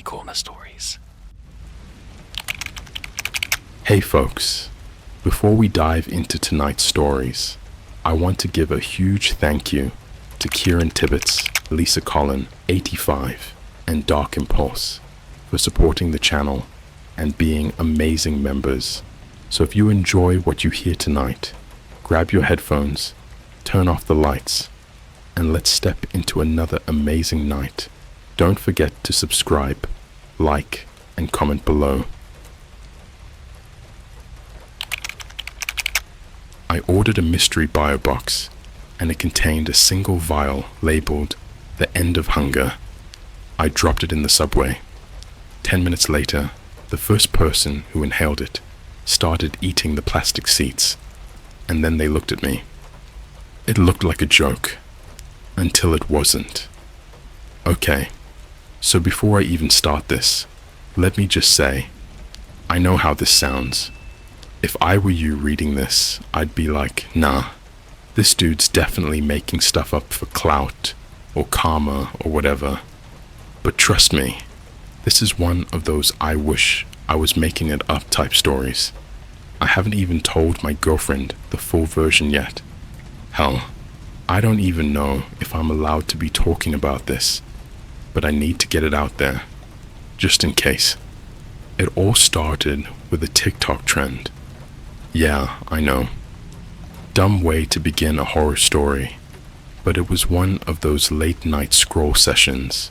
CreepyCorner stories. Hey folks, before we dive into tonight's stories, I want to give a huge thank you to Kieran Tibbetts, Lisa Collin, 85, and Dark Impulse for supporting the channel and being amazing members. So if you enjoy what you hear tonight, grab your headphones, turn off the lights, and let's step into another amazing night. Don't forget to subscribe, like, and comment below. I ordered a mystery bio box, and it contained a single vial labeled "The End of Hunger." I dropped it in the subway. 10 minutes later, the first person who inhaled it started eating the plastic seats, and then they looked at me. It looked like a joke, until it wasn't. Okay, so before I even start this, let me just say, I know how this sounds. If I were you reading this, I'd be like, nah, this dude's definitely making stuff up for clout, or karma, or whatever. But trust me, this is one of those I wish I was making it up type stories. I haven't even told my girlfriend the full version yet. Hell, I don't even know if I'm allowed to be talking about this, but I need to get it out there, just in case. It all started with a TikTok trend. Yeah, I know. Dumb way to begin a horror story, but it was one of those late night scroll sessions.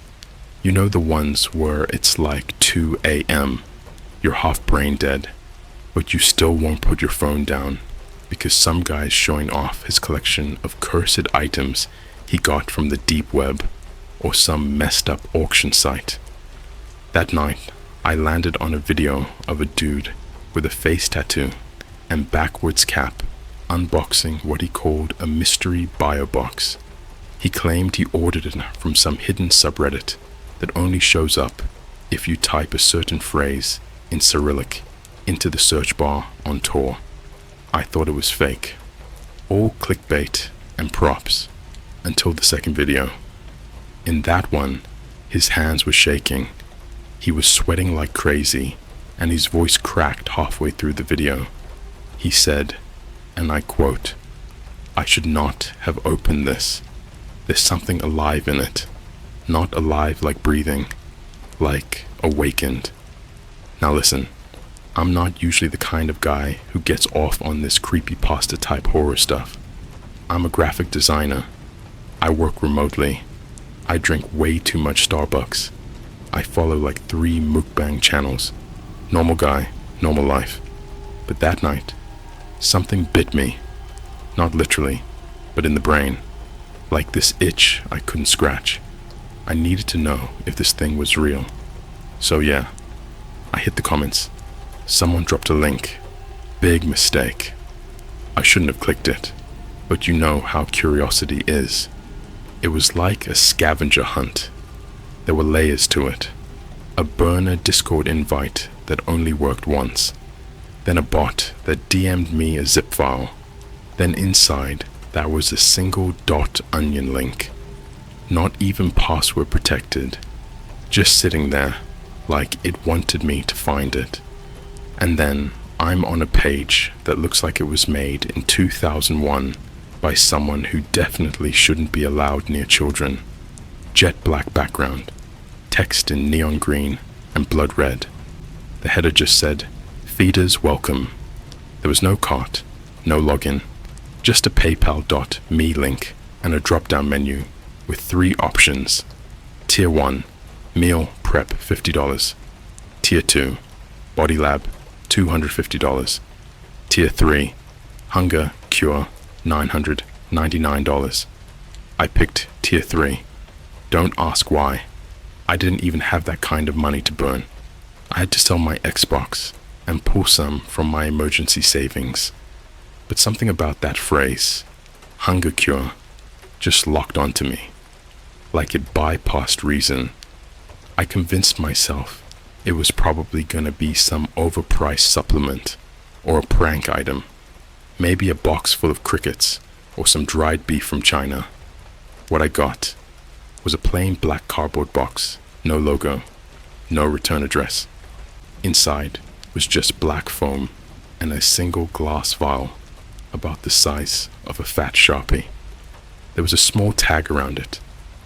You know, the ones where it's like 2 a.m., you're half brain dead, but you still won't put your phone down because some guy's showing off his collection of cursed items he got from the deep web or some messed up auction site. That night, I landed on a video of a dude with a face tattoo and backwards cap unboxing what he called a mystery bio box. He claimed he ordered it from some hidden subreddit that only shows up if you type a certain phrase in Cyrillic into the search bar on Tor. I thought it was fake. All clickbait and props until the second video. In that one, his hands were shaking, he was sweating like crazy, and his voice cracked halfway through the video. He said, and I quote, "I should not have opened this. There's something alive in it. Not alive like breathing, like awakened." Now listen, I'm not usually the kind of guy who gets off on this creepypasta type horror stuff. I'm a graphic designer. I work remotely. I drink way too much Starbucks. I follow like 3 mukbang channels. Normal guy, normal life. But that night, something bit me. Not literally, but in the brain. Like this itch I couldn't scratch. I needed to know if this thing was real. So yeah, I hit the comments. Someone dropped a link. Big mistake. I shouldn't have clicked it, but you know how curiosity is. It was like a scavenger hunt. There were layers to it. A burner Discord invite that only worked once. Then a bot that DM'd me a zip file. Then inside, that was a single .onion link. Not even password protected. Just sitting there, like it wanted me to find it. And then I'm on a page that looks like it was made in 2001 by someone who definitely shouldn't be allowed near children. Jet black background, text in neon green and blood red. The header just said, "Feeders welcome." There was no cart, no login, just a PayPal.me link and a drop-down menu with 3 options. Tier 1, meal prep $50. Tier 2, body lab $250. Tier 3, hunger cure $999. I picked Tier 3. Don't ask why. I didn't even have that kind of money to burn. I had to sell my Xbox and pull some from my emergency savings. But something about that phrase, hunger cure, just locked onto me. Like it bypassed reason. I convinced myself it was probably gonna be some overpriced supplement or a prank item. Maybe a box full of crickets or some dried beef from China. What I got was a plain black cardboard box, no logo. no return address. Inside was just black foam and a single glass vial about the size of a fat Sharpie. There was a small tag around it,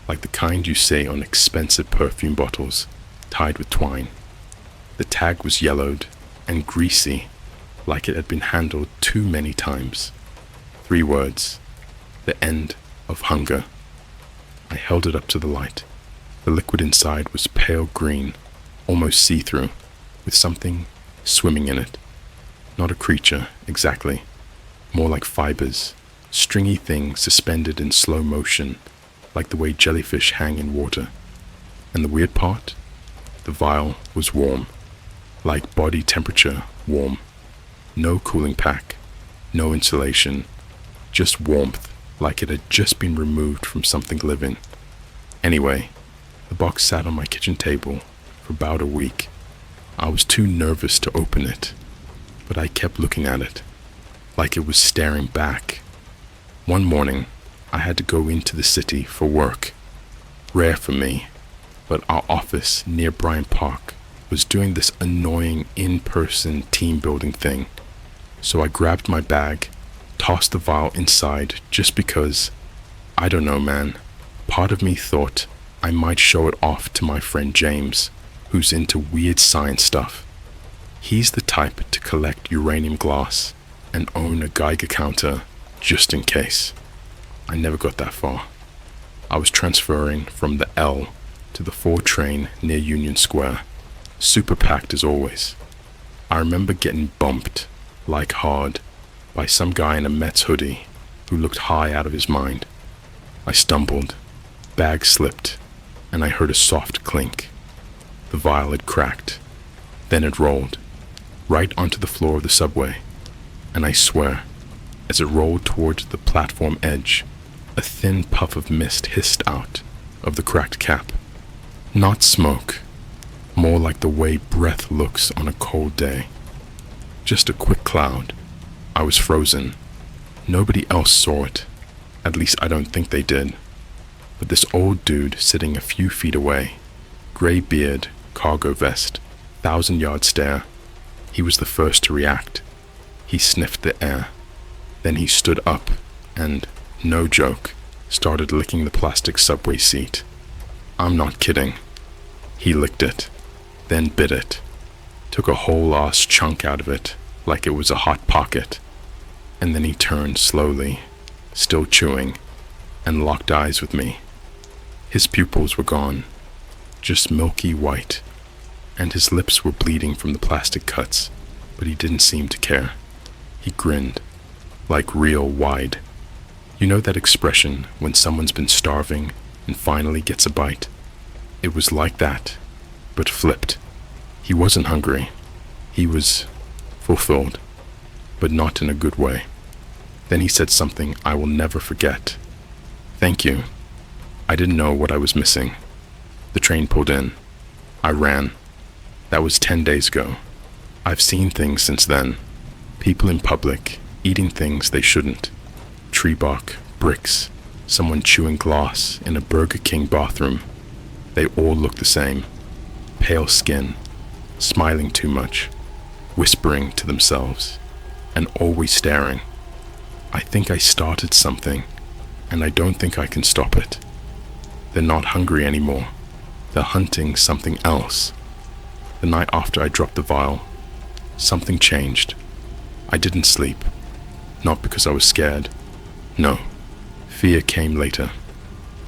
like the kind you see on expensive perfume bottles, tied with twine. The tag was yellowed and greasy, like it had been handled too many times. 3 words: the end of hunger. I held it up to the light. The liquid inside was pale green, almost see-through, with something swimming in it. Not a creature, exactly. More like fibers, stringy things suspended in slow motion, like the way jellyfish hang in water. And the weird part? The vial was warm, like body temperature warm. No cooling pack, no insulation, just warmth, like it had just been removed from something living. Anyway, the box sat on my kitchen table for about a week. I was too nervous to open it, but I kept looking at it, like it was staring back. One morning, I had to go into the city for work. Rare for me, but our office near Bryant Park was doing this annoying in-person team building thing. So I grabbed my bag, tossed the vial inside just because, I don't know man, part of me thought I might show it off to my friend James, who's into weird science stuff. He's the type to collect uranium glass and own a Geiger counter just in case. I never got that far. I was transferring from the L to the 4 train near Union Square, super packed as always. I remember getting bumped, like hard, by some guy in a Mets hoodie who looked high out of his mind. I stumbled, bag slipped, and I heard a soft clink. The vial had cracked. Then it rolled, right onto the floor of the subway. And I swear, as it rolled towards the platform edge, a thin puff of mist hissed out of the cracked cap. Not smoke, more like the way breath looks on a cold day. Just a quick cloud. I was frozen. Nobody else saw it. At least I don't think they did. But this old dude sitting a few feet away, gray beard, cargo vest, 1,000-yard stare, he was the first to react. He sniffed the air. Then he stood up and, no joke, started licking the plastic subway seat. I'm not kidding. He licked it, then bit it, took a whole ass chunk out of it like it was a hot pocket, and then he turned slowly, still chewing, and locked eyes with me. His pupils were gone, just milky white, and his lips were bleeding from the plastic cuts, but he didn't seem to care. He grinned, like real wide. You know that expression when someone's been starving and finally gets a bite? It was like that, but flipped. He wasn't hungry. He was fulfilled, but not in a good way. Then he said something I will never forget. Thank you. I didn't know what I was missing. The train pulled in. I ran. That was 10 days ago. I've seen things since then. People in public, eating things they shouldn't. Tree bark, bricks, someone chewing glass in a Burger King bathroom. They all look the same. Pale skin, smiling too much, whispering to themselves, and always staring. I think I started something, and I don't think I can stop it. They're not hungry anymore. They're hunting something else. The night after I dropped the vial, something changed. I didn't sleep. Not because I was scared. No. Fear came later.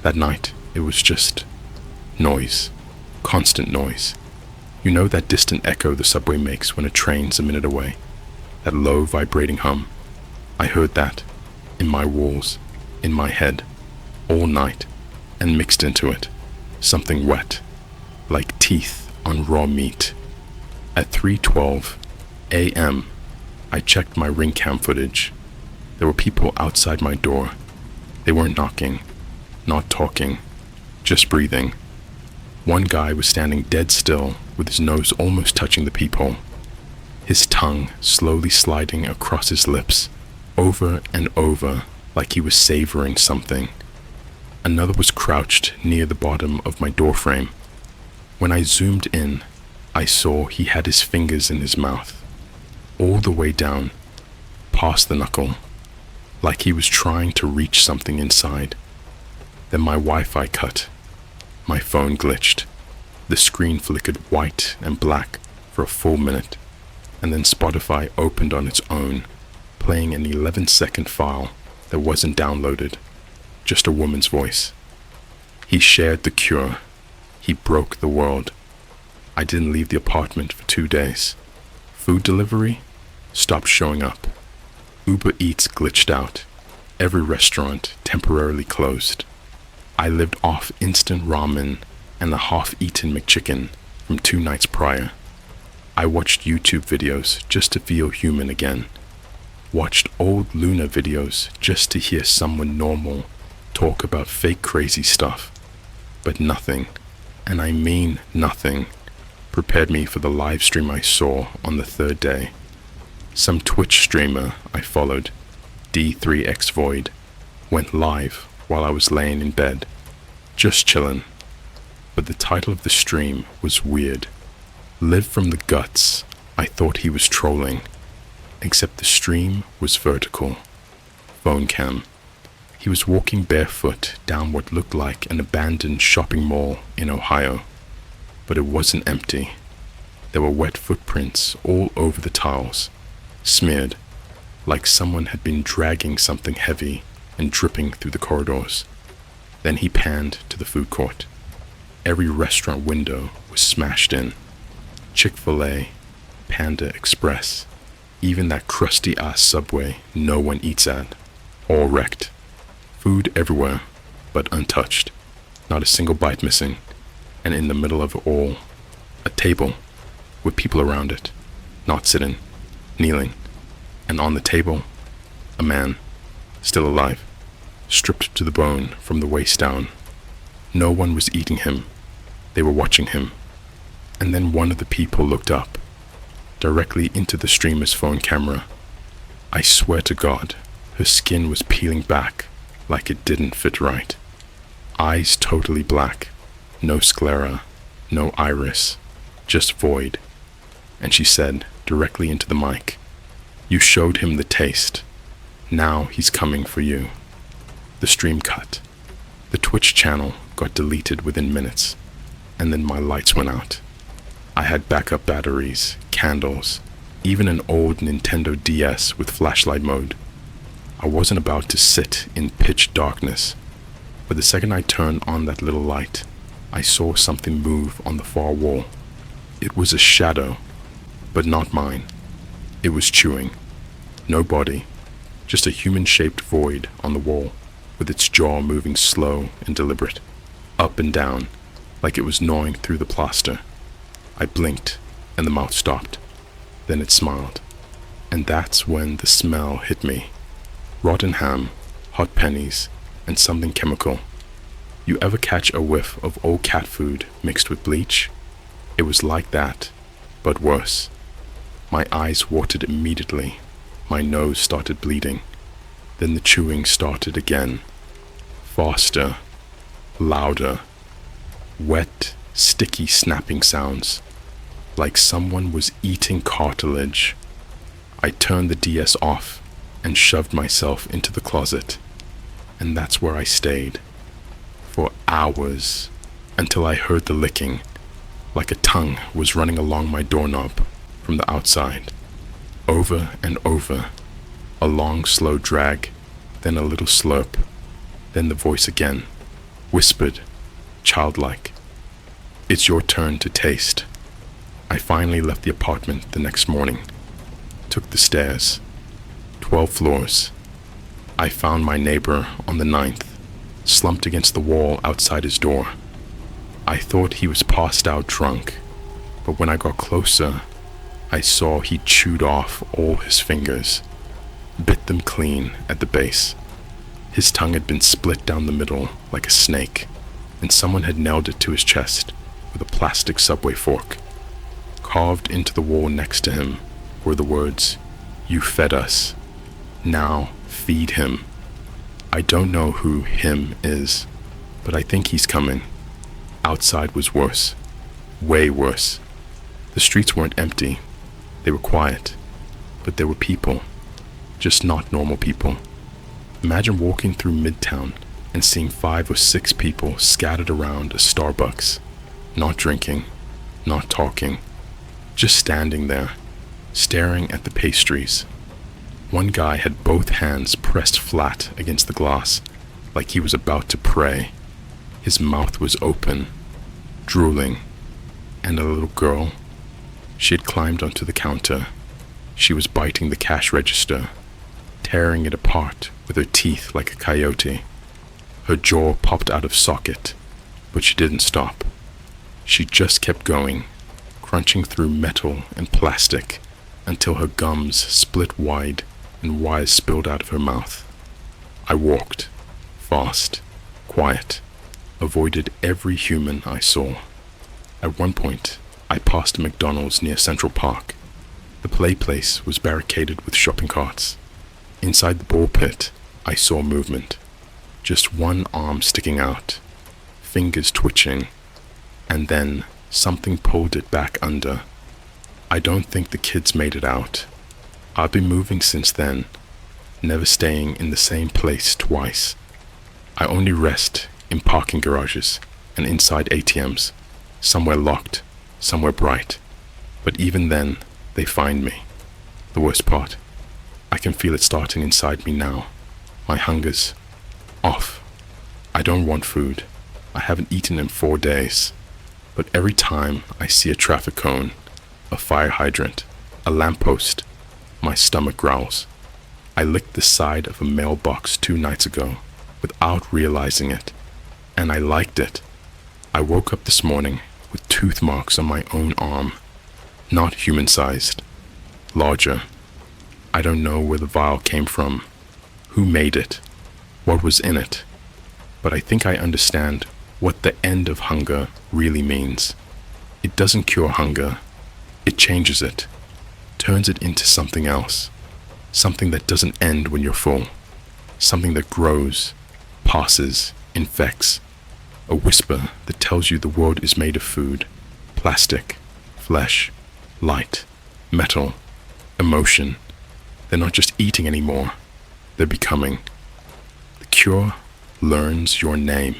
That night, it was just noise. Constant noise. You know that distant echo the subway makes when a train's a minute away? That low vibrating hum? I heard that. In my walls. In my head. All night. And mixed into it. Something wet. Like teeth on raw meat. At 3:12 a.m., I checked my ring cam footage. There were people outside my door. They weren't knocking, not talking, just breathing. One guy was standing dead still with his nose almost touching the peephole, his tongue slowly sliding across his lips, over and over like he was savoring something. Another was crouched near the bottom of my doorframe. When I zoomed in, I saw he had his fingers in his mouth, all the way down, past the knuckle, like he was trying to reach something inside. Then my Wi-Fi cut. My phone glitched. The screen flickered white and black for a full minute, and then Spotify opened on its own, playing an 11-second file that wasn't downloaded, just a woman's voice. He shared the cure. He broke the world. I didn't leave the apartment for 2 days. Food delivery stopped showing up. Uber Eats glitched out. Every restaurant temporarily closed. I lived off instant ramen and a half-eaten McChicken from 2 nights prior. I watched YouTube videos just to feel human again. Watched old Luna videos just to hear someone normal talk about fake crazy stuff. But nothing, and I mean nothing, prepared me for the live stream I saw on the 3rd day. Some Twitch streamer I followed, D3X Void, went live while I was laying in bed, just chillin'. But the title of the stream was weird. Live from the guts. I thought he was trolling, except the stream was vertical. Phone cam. He was walking barefoot down what looked like an abandoned shopping mall in Ohio, but it wasn't empty. There were wet footprints all over the tiles, smeared, like someone had been dragging something heavy and dripping through the corridors. Then he panned to the food court. Every restaurant window was smashed in. Chick-fil-A, Panda Express, even that crusty-ass Subway no one eats at, all wrecked. Food everywhere, but untouched. Not a single bite missing. And in the middle of it all, a table with people around it, not sitting, kneeling. And on the table, a man, still alive, stripped to the bone from the waist down. No one was eating him. They were watching him. And then one of the people looked up, directly into the streamer's phone camera. I swear to God, her skin was peeling back like it didn't fit right. Eyes totally black, no sclera, no iris, just void. And she said directly into the mic, "You showed him the taste. Now he's coming for you." The stream cut. The Twitch channel got deleted within minutes, and then my lights went out. I had backup batteries, candles, even an old Nintendo DS with flashlight mode. I wasn't about to sit in pitch darkness, but the second I turned on that little light, I saw something move on the far wall. It was a shadow, but not mine. It was chewing. No body, just a human-shaped void on the wall, with its jaw moving slow and deliberate, up and down, like it was gnawing through the plaster. I blinked, and the mouth stopped. Then it smiled, and that's when the smell hit me. Rotten ham, hot pennies, and something chemical. You ever catch a whiff of old cat food mixed with bleach? It was like that, but worse. My eyes watered immediately. My nose started bleeding. Then the chewing started again. Faster, louder, wet, sticky snapping sounds, like someone was eating cartilage. I turned the DS off and shoved myself into the closet, and that's where I stayed for hours until I heard the licking, like a tongue was running along my doorknob from the outside, over and over, a long slow drag, then a little slurp, then the voice again, whispered, childlike, "It's your turn to taste." I finally left the apartment the next morning, took the stairs, 12 floors. I found my neighbor on the 9th, slumped against the wall outside his door. I thought he was passed out drunk, but when I got closer, I saw he chewed off all his fingers, bit them clean at the base. His tongue had been split down the middle like a snake, and someone had nailed it to his chest with a plastic Subway fork. Carved into the wall next to him were the words, "You fed us. Now feed him." I don't know who him is, but I think he's coming. Outside was worse. Way worse. The streets weren't empty. They were quiet. But there were people. Just not normal people. Imagine walking through Midtown and seeing 5 or 6 people scattered around a Starbucks. Not drinking. Not talking. Just standing there, staring at the pastries. One guy had both hands pressed flat against the glass, like he was about to pray. His mouth was open, drooling. And a little girl. She had climbed onto the counter. She was biting the cash register, tearing it apart with her teeth like a coyote. Her jaw popped out of socket, but she didn't stop. She just kept going, crunching through metal and plastic until her gums split wide and wires spilled out of her mouth. I walked, fast, quiet, avoided every human I saw. At one point, I passed a McDonald's near Central Park. The play place was barricaded with shopping carts. Inside the ball pit, I saw movement. Just one arm sticking out, fingers twitching, and then something pulled it back under. I don't think the kids made it out. I've been moving since then, never staying in the same place twice. I only rest in parking garages and inside ATMs, somewhere locked, somewhere bright. But even then, they find me. The worst part, I can feel it starting inside me now. My hunger's off. I don't want food. I haven't eaten in 4 days. But every time I see a traffic cone, a fire hydrant, a lamppost, my stomach growls. I licked the side of a mailbox 2 nights ago without realizing it, and I liked it. I woke up this morning with tooth marks on my own arm, not human-sized, larger. I don't know where the vial came from, who made it, what was in it, but I think I understand what the end of hunger really means. It doesn't cure hunger, it changes it, turns it into something else, something that doesn't end when you're full, something that grows, passes, infects, a whisper that tells you the world is made of food, plastic, flesh, light, metal, emotion. They're not just eating anymore, they're becoming. The cure learns your name.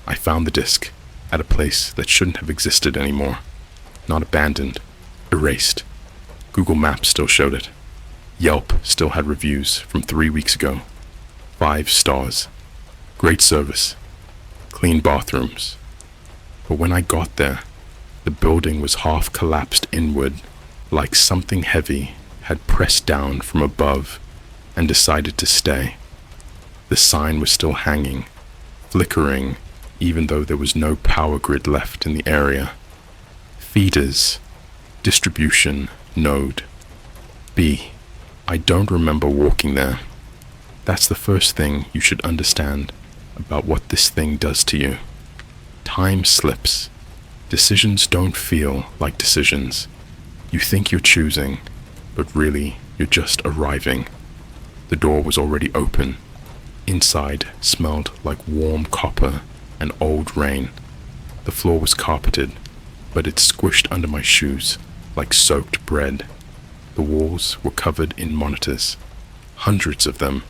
I found the disc at a place that shouldn't have existed anymore. Not abandoned, erased. Google Maps still showed it. Yelp still had reviews from 3 weeks ago. 5 stars. Great service. Clean bathrooms. But when I got there, the building was half collapsed inward, like something heavy had pressed down from above and decided to stay. The sign was still hanging, flickering, even though there was no power grid left in the area. Feeders. Distribution node. B. I don't remember walking there. That's the first thing you should understand about what this thing does to you. Time slips. Decisions don't feel like decisions. You think you're choosing, but really you're just arriving. The door was already open. Inside smelled like warm copper and old rain. The floor was carpeted, but it squished under my shoes like soaked bread. The walls were covered in monitors, hundreds of them,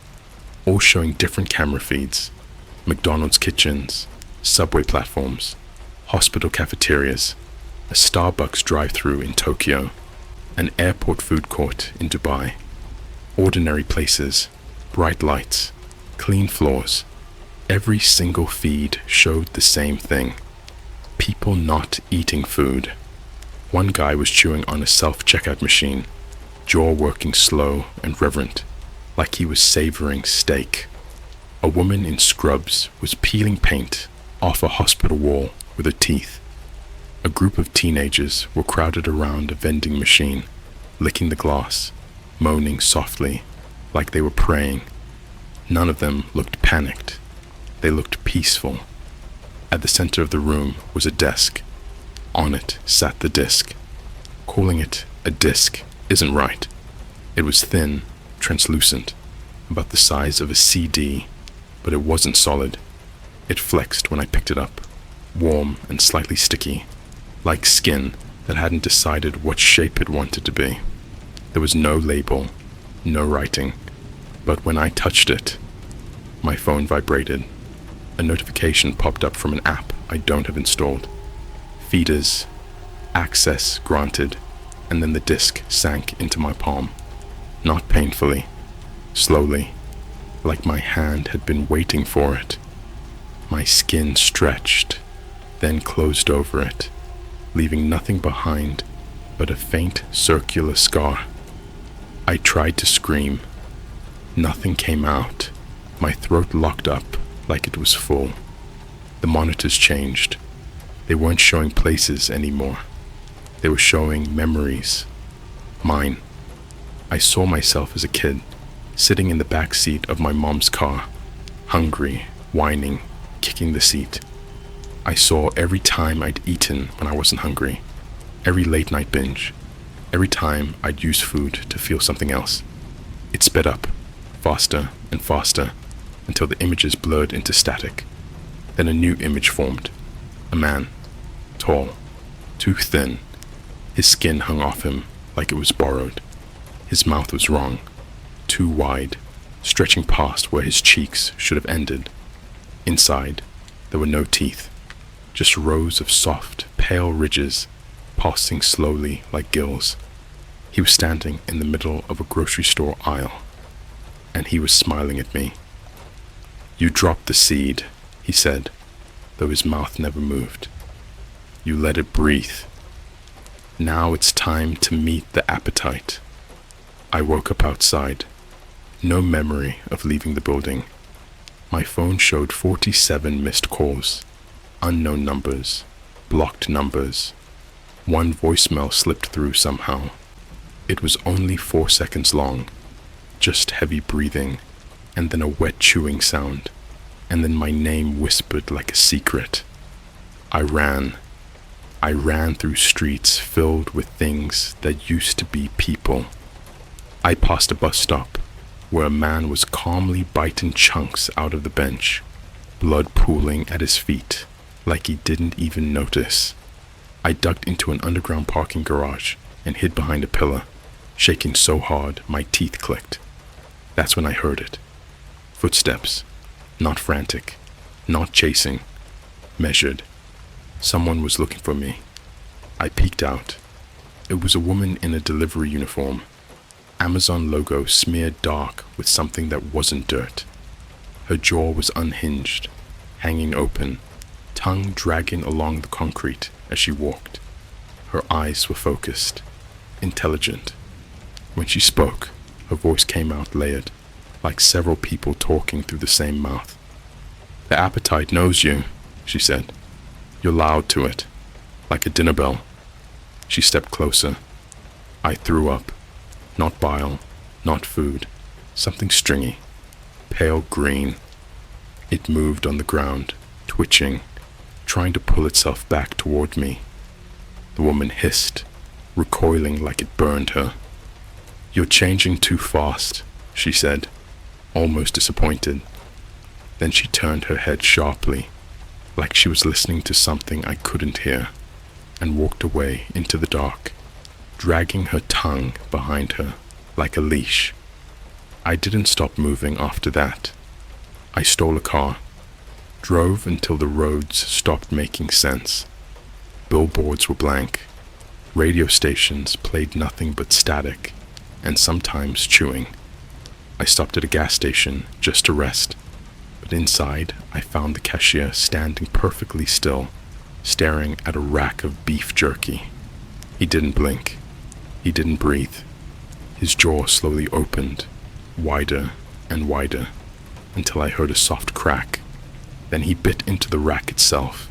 all showing different camera feeds. McDonald's kitchens, subway platforms, hospital cafeterias, a Starbucks drive-thru in Tokyo, an airport food court in Dubai. Ordinary places, bright lights, clean floors. Every single feed showed the same thing. People not eating food. One guy was chewing on a self-checkout machine, jaw working slow and reverent, like he was savoring steak. A woman in scrubs was peeling paint off a hospital wall with her teeth. A group of teenagers were crowded around a vending machine, licking the glass, moaning softly, like they were praying. None of them looked panicked. They looked peaceful. At the center of the room was a desk. On it sat the disc. Calling it a disc isn't right. It was thin, translucent, about the size of a CD, but it wasn't solid. It flexed when I picked it up, warm and slightly sticky. like skin that hadn't decided what shape it wanted to be. There was no label, no writing, but when I touched it, my phone vibrated. A notification popped up from an app I don't have installed. Feeders, access granted, and then the disc sank into my palm. Not painfully, slowly, like my hand had been waiting for it. My skin stretched, then closed over it, leaving nothing behind but a faint circular scar. I tried to scream. Nothing came out. My throat locked up like it was full. The monitors changed. They weren't showing places anymore. They were showing memories. Mine. I saw myself as a kid, sitting in the back seat of my mom's car, hungry, whining, kicking the seat. I saw every time I'd eaten when I wasn't hungry, every late night binge, every time I'd use food to feel something else. It sped up, faster and faster, until the images blurred into static. Then a new image formed. A man, tall, too thin. His skin hung off him like it was borrowed. His mouth was wrong, too wide, stretching past where his cheeks should have ended. Inside, there were no teeth, just rows of soft, pale ridges, pulsing slowly like gills. He was standing in the middle of a grocery store aisle, and he was smiling at me. "You dropped the seed," he said, though his mouth never moved. "You let it breathe. Now it's time to meet the appetite." I woke up outside. No memory of leaving the building. My phone showed 47 missed calls, unknown numbers, blocked numbers. One voicemail slipped through somehow. It was only 4 seconds long, just heavy breathing, and then a wet chewing sound, and then my name whispered like a secret. I ran through streets filled with things that used to be people. I passed a bus stop where a man was calmly biting chunks out of the bench, blood pooling at his feet like he didn't even notice. I ducked into an underground parking garage and hid behind a pillar, shaking so hard my teeth clicked. That's when I heard it. Footsteps, not frantic, not chasing, measured. Someone was looking for me. I peeked out. It was a woman in a delivery uniform, Amazon logo smeared dark with something that wasn't dirt. Her jaw was unhinged, hanging open, tongue dragging along the concrete as she walked. Her eyes were focused, intelligent. When she spoke, her voice came out layered, like several people talking through the same mouth. "The appetite knows you," she said. "You're loud to it, like a dinner bell." She stepped closer. I threw up. Not bile, not food, something stringy, pale green. It moved on the ground, twitching, trying to pull itself back toward me. The woman hissed, recoiling like it burned her. "You're changing too fast," she said, almost disappointed. Then she turned her head sharply, like she was listening to something I couldn't hear, and walked away into the dark, dragging her tongue behind her like a leash. I didn't stop moving after that. I stole a car, drove until the roads stopped making sense. Billboards were blank. Radio stations played nothing but static, and sometimes chewing. I stopped at a gas station just to rest, but inside I found the cashier standing perfectly still, staring at a rack of beef jerky. He didn't blink. He didn't breathe. His jaw slowly opened, wider and wider, until I heard a soft crack. Then he bit into the rack itself,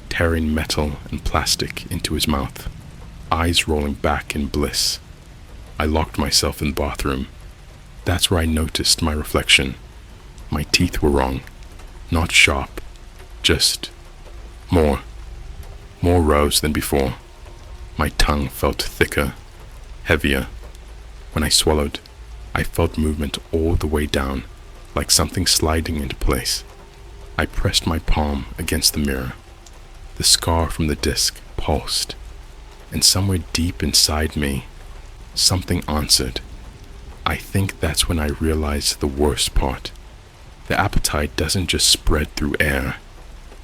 tearing metal and plastic into his mouth, eyes rolling back in bliss. I locked myself in the bathroom. That's where I noticed my reflection. My teeth were wrong, not sharp, just more rows than before. My tongue felt thicker, heavier. When I swallowed, I felt movement all the way down, like something sliding into place. I pressed my palm against the mirror. The scar from the disc pulsed, and somewhere deep inside me, something answered. I think that's when I realized the worst part. The appetite doesn't just spread through air,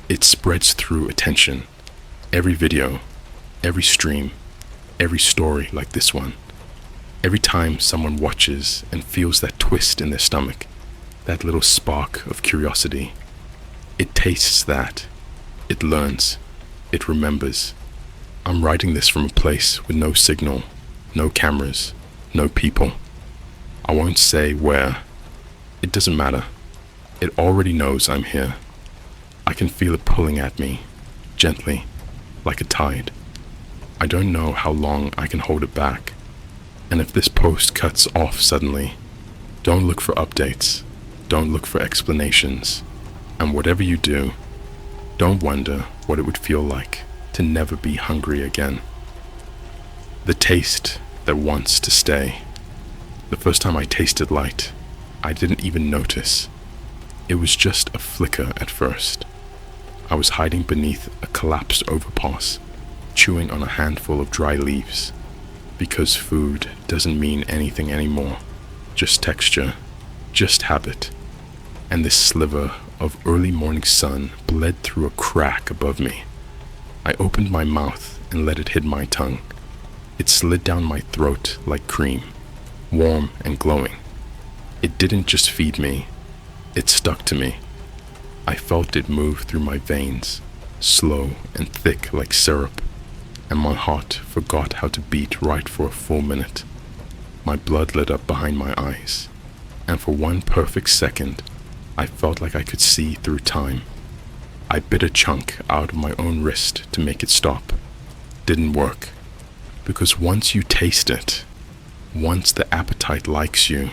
it spreads through attention. Every video, every stream, every story like this one. Every time someone watches and feels that twist in their stomach, that little spark of curiosity, it tastes that, it learns, it remembers. I'm writing this from a place with no signal, no cameras, no people. I won't say where. It doesn't matter. It already knows I'm here. I can feel it pulling at me, gently, like a tide. I don't know how long I can hold it back. And if this post cuts off suddenly, don't look for updates. Don't look for explanations. And whatever you do, don't wonder what it would feel like to never be hungry again. The taste that wants to stay. The first time I tasted light, I didn't even notice. It was just a flicker at first. I was hiding beneath a collapsed overpass, chewing on a handful of dry leaves, because food doesn't mean anything anymore, just texture, just habit. And this sliver of early morning sun bled through a crack above me. I opened my mouth and let it hit my tongue. It slid down my throat like cream, warm and glowing. It didn't just feed me, it stuck to me. I felt it move through my veins, slow and thick like syrup, and my heart forgot how to beat right for a full minute. My blood lit up behind my eyes, and for one perfect second, I felt like I could see through time. I bit a chunk out of my own wrist to make it stop. Didn't work. Because once you taste it, once the appetite likes you,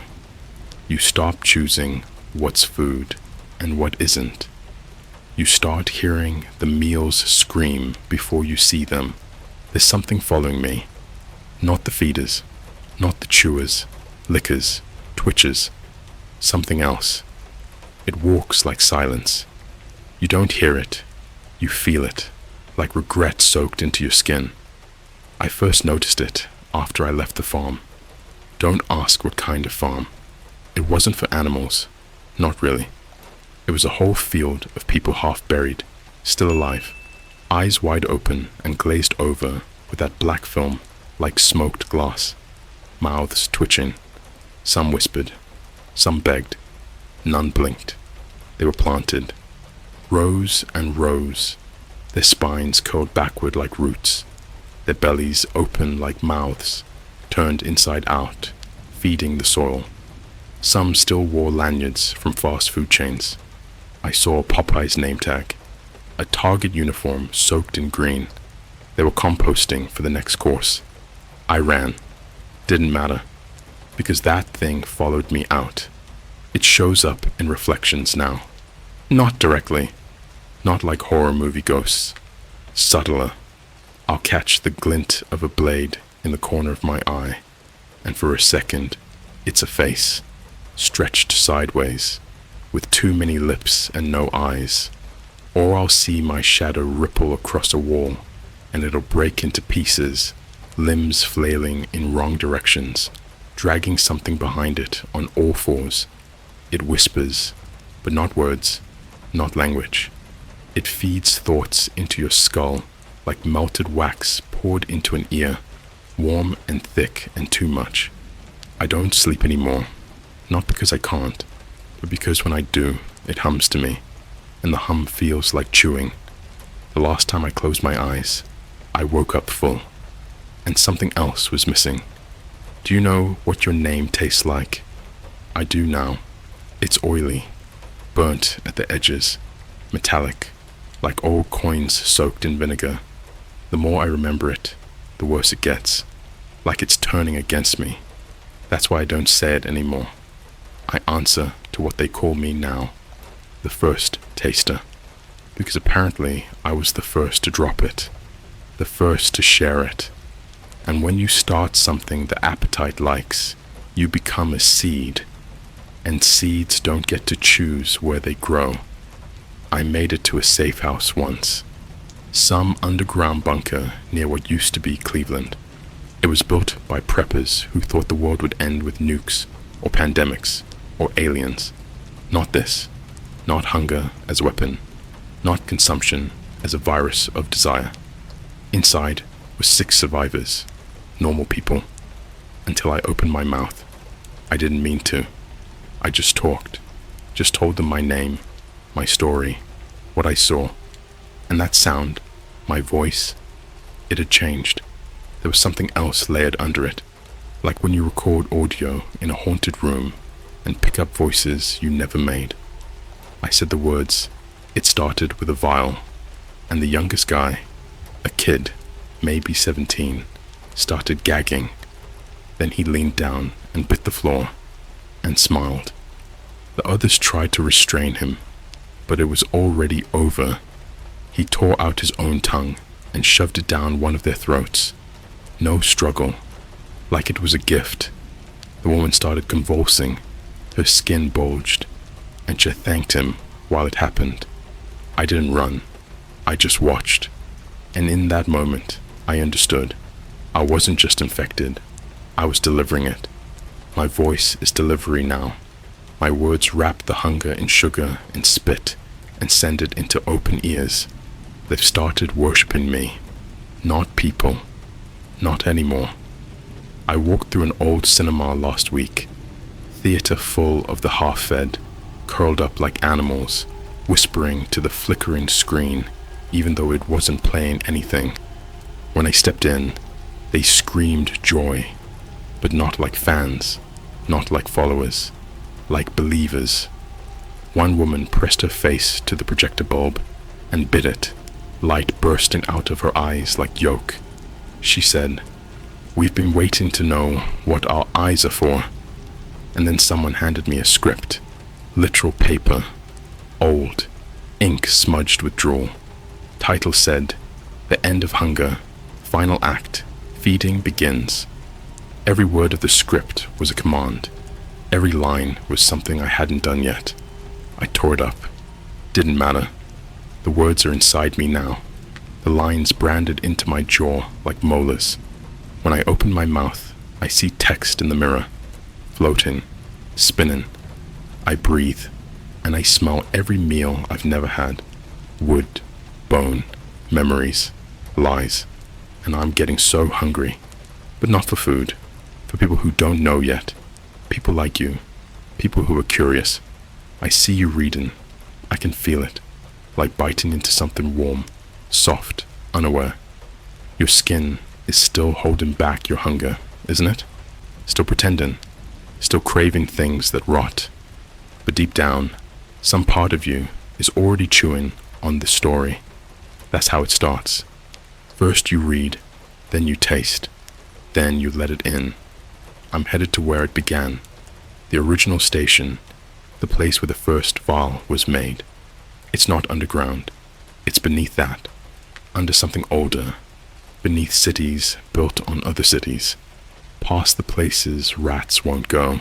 you stop choosing what's food and what isn't. You start hearing the meals scream before you see them. There's something following me. Not the feeders, not the chewers, lickers, twitchers. Something else. It walks like silence. You don't hear it. You feel it, like regret soaked into your skin. I first noticed it after I left the farm. Don't ask what kind of farm. It wasn't for animals. Not really. It was a whole field of people half buried, still alive, eyes wide open and glazed over with that black film like smoked glass, mouths twitching. Some whispered, some begged, none blinked. They were planted, rows and rows, their spines curled backward like roots, their bellies open like mouths, turned inside out, feeding the soil. Some still wore lanyards from fast food chains. I saw Popeye's name tag, a Target uniform soaked in green. They were composting for the next course. I ran. Didn't matter, because that thing followed me out. It shows up in reflections now. Not directly, not like horror movie ghosts. Subtler. I'll catch the glint of a blade in the corner of my eye, and for a second, it's a face, stretched sideways, with too many lips and no eyes. Or I'll see my shadow ripple across a wall, and it'll break into pieces, limbs flailing in wrong directions, dragging something behind it on all fours. It whispers, but not words, not language. It feeds thoughts into your skull like melted wax poured into an ear, warm and thick and too much. I don't sleep anymore, not because I can't, but because when I do, it hums to me, and the hum feels like chewing. The last time I closed my eyes, I woke up full, and something else was missing. Do you know what your name tastes like? I do now. It's oily, burnt at the edges, metallic, like old coins soaked in vinegar. The more I remember it, the worse it gets, like it's turning against me. That's why I don't say it anymore. I answer to what they call me now, the first taster, because apparently I was the first to drop it, the first to share it. And when you start something the appetite likes, you become a seed, and seeds don't get to choose where they grow. I made it to a safe house once, Some underground bunker near what used to be Cleveland. It was built by preppers who thought the world would end with nukes, or pandemics, or aliens. Not this. Not hunger as a weapon. Not consumption as a virus of desire. Inside were 6 survivors, normal people. Until I opened my mouth. I didn't mean to. I just talked. Just told them my name, my story, what I saw. And that sound, my voice, it had changed. There was something else layered under it, like when you record audio in a haunted room and pick up voices you never made. I said the words. It started with a vial, and the youngest guy, a kid, maybe 17, started gagging. Then he leaned down and bit the floor and smiled. The others tried to restrain him, but it was already over. He tore out his own tongue and shoved it down one of their throats. No struggle, like it was a gift. The woman started convulsing. Her skin bulged, and she thanked him while it happened. I didn't run. I just watched. And in that moment, I understood. I wasn't just infected. I was delivering it. My voice is delivery now. My words wrap the hunger in sugar and spit and send it into open ears. They've started worshipping me. Not people. Not anymore. I walked through an old cinema last week. Theater full of the half-fed, curled up like animals, whispering to the flickering screen, even though it wasn't playing anything. When I stepped in, they screamed joy, but not like fans, not like followers, like believers. One woman pressed her face to the projector bulb and bit it, light bursting out of her eyes like yolk. She said, "We've been waiting to know what our eyes are for." And then someone handed me a script, literal paper, old, ink smudged with drool. Title said, "The End of Hunger, Final Act, Feeding Begins." Every word of the script was a command. Every line was something I hadn't done yet. I tore it up. Didn't matter. The words are inside me now. The lines branded into my jaw like molars. When I open my mouth, I see text in the mirror, floating, spinning. I breathe, and I smell every meal I've never had. Wood, bone, memories, lies. And I'm getting so hungry. But not for food. For people who don't know yet. People like you. People who are curious. I see you reading. I can feel it. Like biting into something warm, soft, unaware. Your skin is still holding back your hunger, isn't it? Still pretending. Still craving things that rot. But deep down, some part of you is already chewing on the story. That's how it starts. First you read, then you taste, then you let it in. I'm headed to where it began. The original station, the place where the first vial was made. It's not underground. It's beneath that. Under something older. Beneath cities built on other cities. Past the places rats won't go.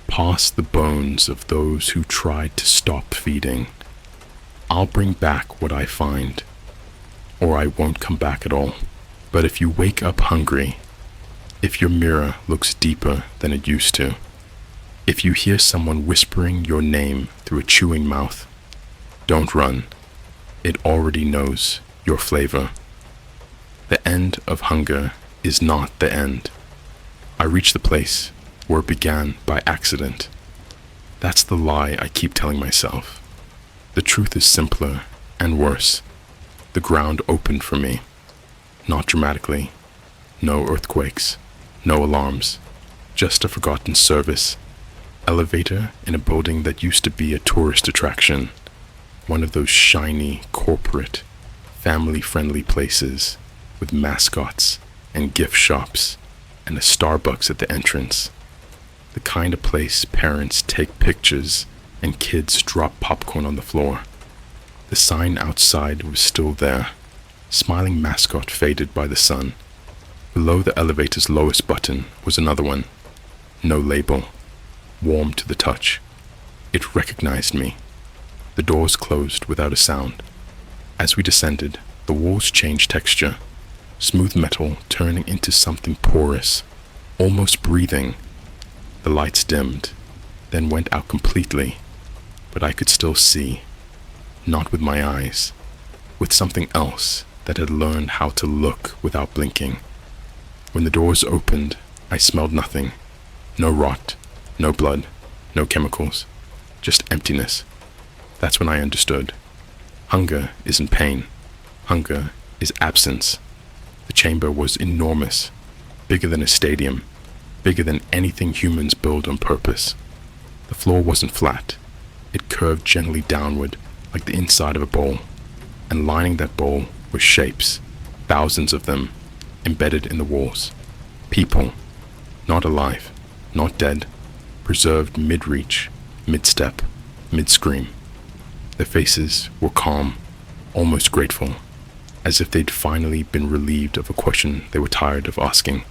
Past the bones of those who tried to stop feeding. I'll bring back what I find. Or I won't come back at all. But if you wake up hungry, if your mirror looks deeper than it used to, if you hear someone whispering your name through a chewing mouth, don't run. It already knows your flavor. The end of hunger is not the end. I reached the place where it began by accident. That's the lie I keep telling myself. The truth is simpler and worse. The ground opened for me. Not dramatically. No earthquakes. No alarms. Just a forgotten service. Elevator in a building that used to be a tourist attraction. One of those shiny, corporate, family-friendly places with mascots and gift shops and a Starbucks at the entrance. The kind of place parents take pictures and kids drop popcorn on the floor. The sign outside was still there. Smiling mascot faded by the sun. Below the elevator's lowest button was another one. No label. Warm to the touch. It recognized me. The doors closed without a sound. As we descended, The walls changed texture, smooth metal turning into something porous, almost breathing. The lights dimmed, then went out completely, but I could still see, not with my eyes, with something else that had learned how to look without blinking. When the doors opened, I smelled nothing. No rot, no blood, no chemicals, just emptiness. That's when I understood. Hunger isn't pain. Hunger is absence. The chamber was enormous, bigger than a stadium, bigger than anything humans build on purpose. The floor wasn't flat. It curved gently downward like the inside of a bowl, and lining that bowl were shapes, thousands of them, embedded in the walls. People, not alive, not dead, preserved mid-reach, mid-step, mid-scream. Their faces were calm, almost grateful, as if they'd finally been relieved of a question they were tired of asking.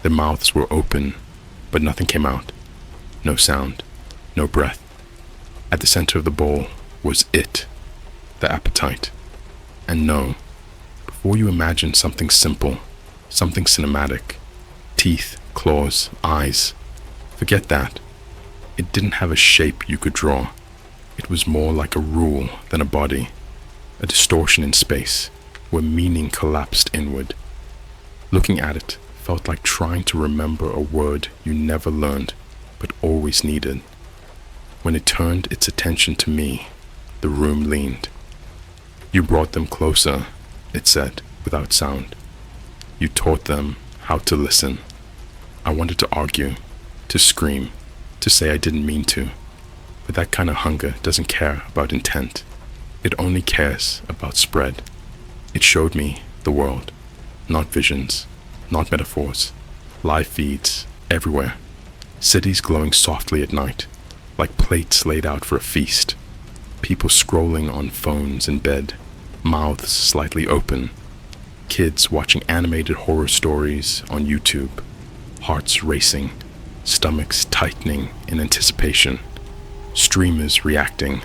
Their mouths were open, but nothing came out. No sound, no breath. At the center of the bowl was it, the appetite. And no, before you imagine something simple, something cinematic, teeth, claws, eyes, forget that. It didn't have a shape you could draw. It was more like a rule than a body, a distortion in space where meaning collapsed inward. Looking at it felt like trying to remember a word you never learned but always needed. When it turned its attention to me, the room leaned. You brought them closer, it said, without sound. You taught them how to listen. I wanted to argue, to scream, to say I didn't mean to, but that kind of hunger doesn't care about intent. It only cares about spread. It showed me the world, not visions, not metaphors, live feeds everywhere. Cities glowing softly at night, like plates laid out for a feast. People scrolling on phones in bed, mouths slightly open. Kids watching animated horror stories on YouTube, hearts racing, stomachs tightening in anticipation. Streamers reacting,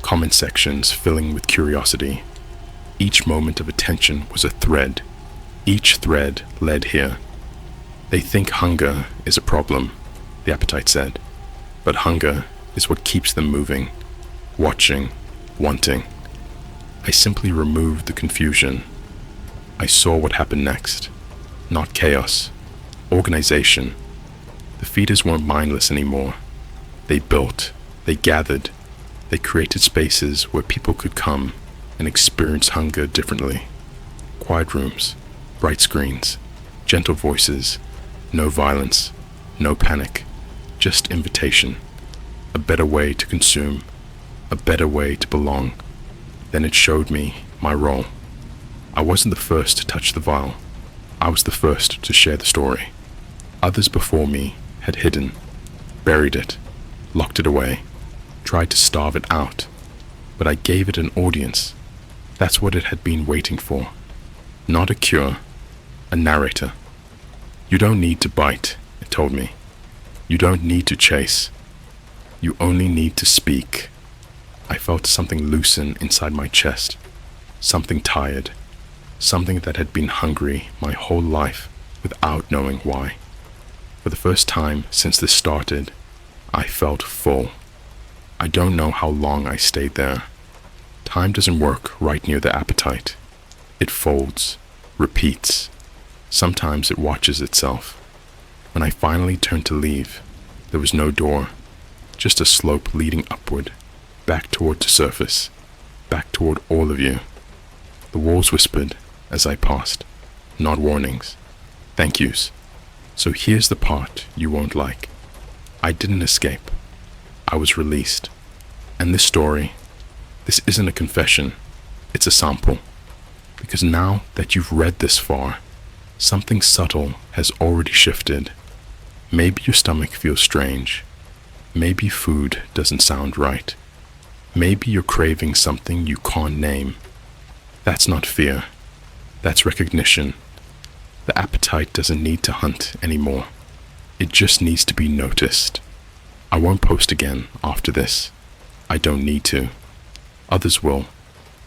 comment sections filling with curiosity. Each moment of attention was a thread. Each thread led here. They think hunger is a problem, the appetite said, but hunger is what keeps them moving, watching, wanting. I simply removed the confusion. I saw what happened next. Not chaos, organization. The feeders weren't mindless anymore. They built, they gathered, they created spaces where people could come and experience hunger differently. Quiet rooms, bright screens, gentle voices, no violence, no panic, just invitation. A better way to consume, a better way to belong. Then it showed me my role. I wasn't the first to touch the vial. I was the first to share the story. Others before me had hidden, buried it, locked it away, tried to starve it out. But I gave it an audience. That's what it had been waiting for. Not a cure, a narrator. You don't need to bite, it told me. You don't need to chase. You only need to speak. I felt something loosen inside my chest, something tired, something that had been hungry my whole life without knowing why. For the first time since this started, I felt full. I don't know how long I stayed there. Time doesn't work right near the appetite. It folds, repeats. Sometimes it watches itself. When I finally turned to leave, there was no door, just a slope leading upward, back toward the surface, back toward all of you. The walls whispered as I passed, not warnings, thank yous. So here's the part you won't like. I didn't escape. I was released. And this story, this isn't a confession, it's a sample. Because now that you've read this far, something subtle has already shifted. Maybe your stomach feels strange. Maybe food doesn't sound right. Maybe you're craving something you can't name. That's not fear. That's recognition. The appetite doesn't need to hunt anymore. It just needs to be noticed. I won't post again after this. I don't need to. Others will.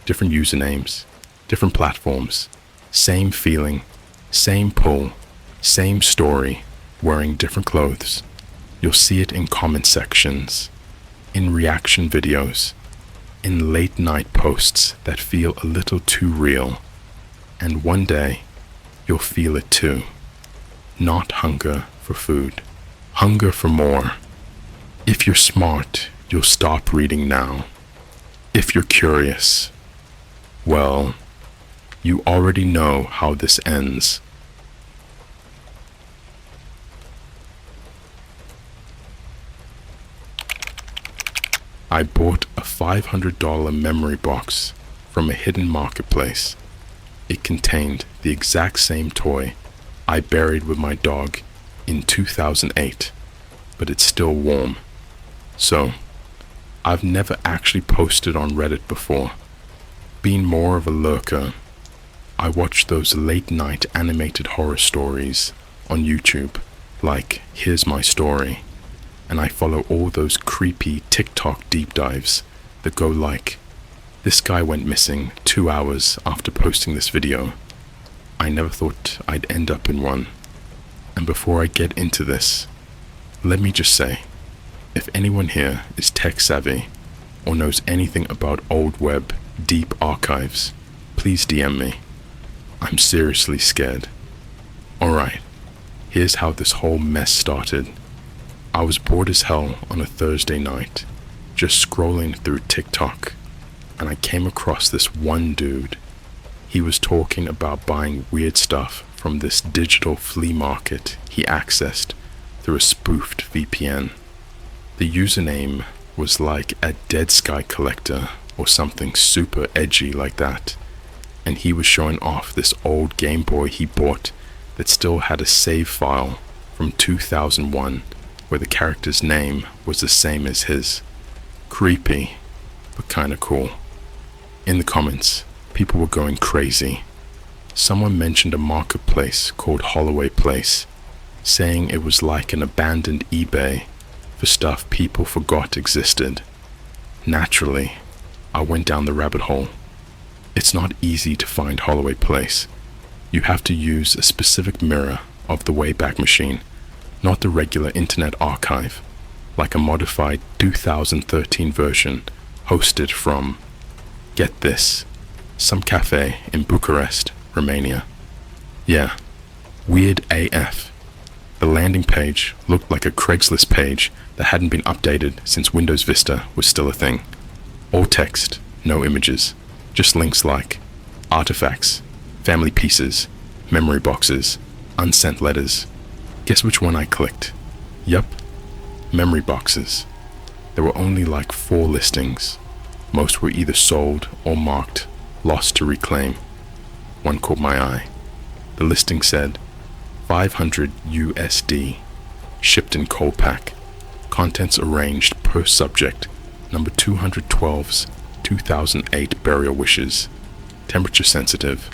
Different usernames, different platforms, same feeling, same pull, same story, wearing different clothes. You'll see it in comment sections, in reaction videos, in late night posts that feel a little too real. And one day, you'll feel it too. Not hunger for food, hunger for more. If you're smart, you'll stop reading now. If you're curious, well, you already know how this ends. I bought a $500 memory box from a hidden marketplace. It contained the exact same toy I buried with my dog in 2008, but it's still warm. So, I've never actually posted on Reddit before. Being more of a lurker, I watch those late night animated horror stories on YouTube, like Here's My Story, and I follow all those creepy TikTok deep dives that go like, this guy went missing 2 hours after posting this video. I never thought I'd end up in one. And before I get into this, let me just say, if anyone here is tech savvy or knows anything about old web deep archives, please DM me. I'm seriously scared. Alright, here's how this whole mess started. I was bored as hell on a Thursday night, just scrolling through TikTok, and I came across this one dude. He was talking about buying weird stuff from this digital flea market he accessed through a spoofed VPN. The username was like a Dead Sky Collector or something super edgy like that, and he was showing off this old Game Boy he bought that still had a save file from 2001 where the character's name was the same as his. Creepy, but kinda cool. In the comments, people were going crazy. Someone mentioned a marketplace called Holloway Place, saying it was like an abandoned eBay for stuff people forgot existed. Naturally, I went down the rabbit hole. It's not easy to find Holloway Place. You have to use a specific mirror of the Wayback Machine, not the regular Internet Archive, like a modified 2013 version hosted from, get this, some cafe in Bucharest, Romania. Yeah, weird AF. The landing page looked like a Craigslist page that hadn't been updated since Windows Vista was still a thing. All text, no images, just links like artifacts, family pieces, memory boxes, unsent letters. Guess which one I clicked? Yup, memory boxes. There were only like 4 listings. Most were either sold or marked lost to reclaim. One caught my eye. The listing said 500 USD, shipped in cold pack, contents arranged per subject, number 212's 2008 burial wishes, temperature sensitive,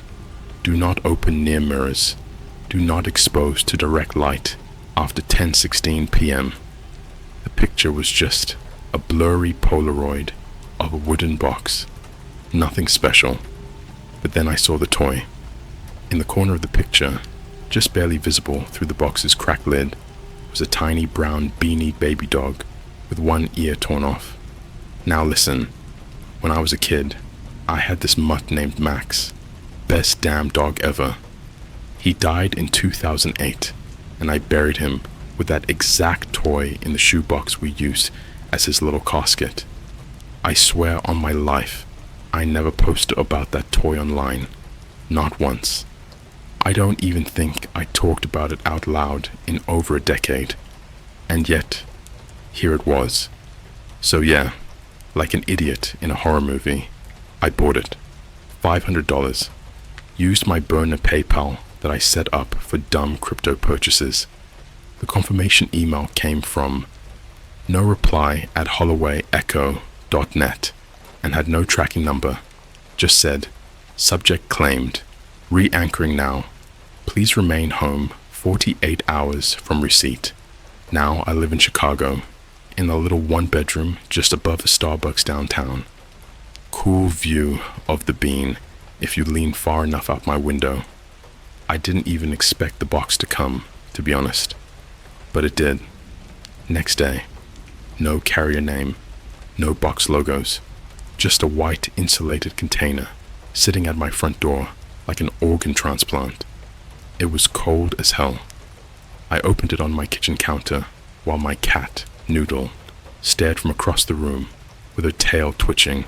do not open near mirrors, do not expose to direct light after 10:16 p.m. The picture was just a blurry Polaroid of a wooden box, nothing special. But then I saw the toy. In the corner of the picture, just barely visible through the box's cracked lid, was a tiny brown beanie baby dog with one ear torn off. Now listen, when I was a kid, I had this mutt named Max. Best damn dog ever. He died in 2008, and I buried him with that exact toy in the shoebox we used as his little casket. I swear on my life, I never posted about that toy online. Not once. I don't even think I talked about it out loud in over a decade. And yet, here it was. So yeah, like an idiot in a horror movie, I bought it. $500. Used my burner PayPal that I set up for dumb crypto purchases. The confirmation email came from no reply at hollowayecho.net and had no tracking number. Just said, subject claimed, re-anchoring now. Please remain home 48 hours from receipt. Now I live in Chicago, in a little 1-bedroom just above a Starbucks downtown. Cool view of the bean if you lean far enough out my window. I didn't even expect the box to come, to be honest. But it did. Next day, no carrier name, no box logos, just a white insulated container sitting at my front door like an organ transplant. It was cold as hell. I opened it on my kitchen counter while my cat, Noodle, stared from across the room with her tail twitching.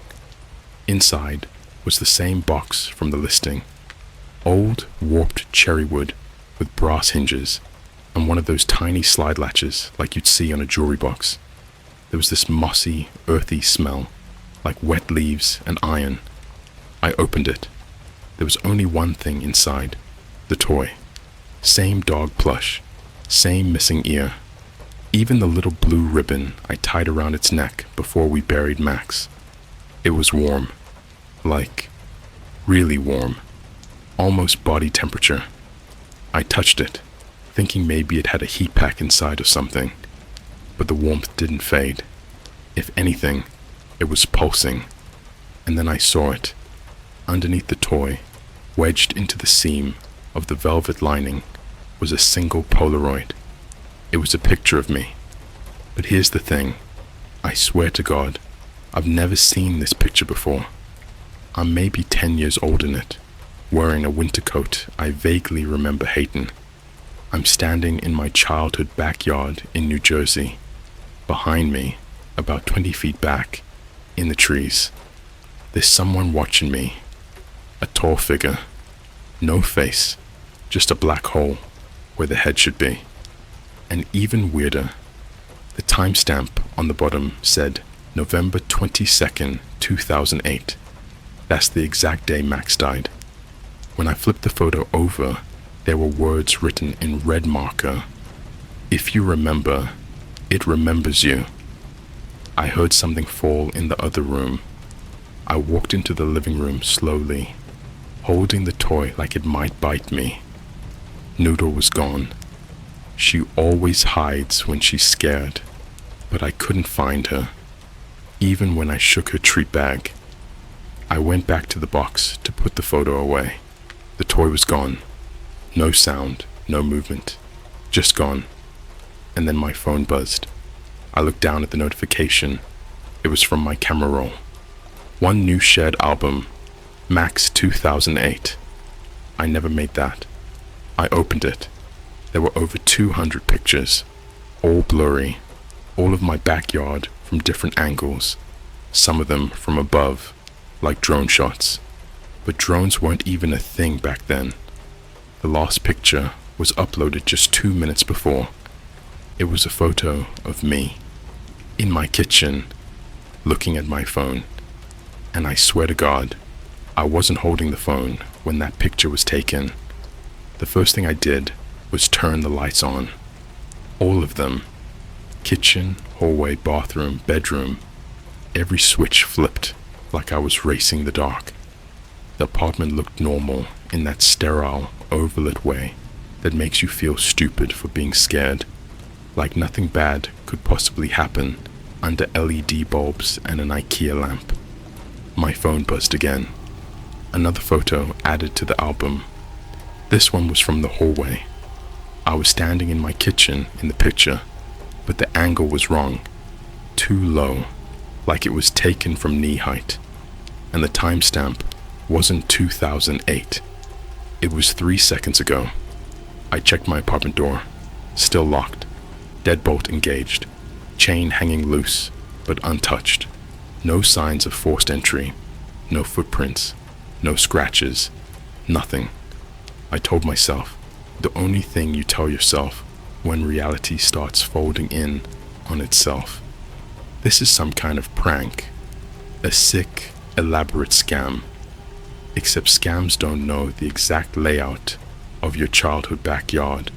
Inside was the same box from the listing. Old, warped cherry wood with brass hinges and one of those tiny slide latches like you'd see on a jewelry box. There was this mossy, earthy smell, like wet leaves and iron. I opened it. There was only one thing inside, the toy. Same dog plush, same missing ear. Even the little blue ribbon I tied around its neck before we buried Max. It was warm. Like, really warm. Almost body temperature. I touched it, thinking maybe it had a heat pack inside or something. But the warmth didn't fade. If anything, it was pulsing. And then I saw it. Underneath the toy, wedged into the seam of the velvet lining, was a single Polaroid. It was a picture of me. But here's the thing. I swear to God, I've never seen this picture before. I'm maybe 10 years old in it, wearing a winter coat I vaguely remember hating. I'm standing in my childhood backyard in New Jersey. Behind me, about 20 feet back, in the trees, there's someone watching me. A tall figure. No face, just a black hole where the head should be. And even weirder, the timestamp on the bottom said November 22nd, 2008. That's the exact day Max died. When I flipped the photo over, there were words written in red marker. If you remember, it remembers you. I heard something fall in the other room. I walked into the living room slowly, holding the toy like it might bite me. Noodle was gone. She always hides when she's scared, but I couldn't find her, even when I shook her treat bag. I went back to the box to put the photo away. The toy was gone. No sound, no movement, just gone. And then my phone buzzed. I looked down at the notification. It was from my camera roll. One new shared album, Max 2008. I never made that. I opened it. There were over 200 pictures, all blurry, all of my backyard from different angles, some of them from above, like drone shots. But drones weren't even a thing back then. The last picture was uploaded just 2 minutes before. It was a photo of me, in my kitchen, looking at my phone. And I swear to God, I wasn't holding the phone when that picture was taken. The first thing I did was turn the lights on. All of them. Kitchen, hallway, bathroom, bedroom. Every switch flipped like I was racing the dark. The apartment looked normal in that sterile, overlit way that makes you feel stupid for being scared. Like nothing bad could possibly happen under LED bulbs and an IKEA lamp. My phone buzzed again. Another photo added to the album. This one was from the hallway. I was standing in my kitchen in the picture, but the angle was wrong. Too low, like it was taken from knee height. And the timestamp wasn't 2008. It was 3 seconds ago. I checked my apartment door. Still locked. Deadbolt engaged. Chain hanging loose, but untouched. No signs of forced entry. No footprints. No scratches. Nothing. I told myself, the only thing you tell yourself when reality starts folding in on itself. This is some kind of prank. A sick, elaborate scam. Except scams don't know the exact layout of your childhood backyard.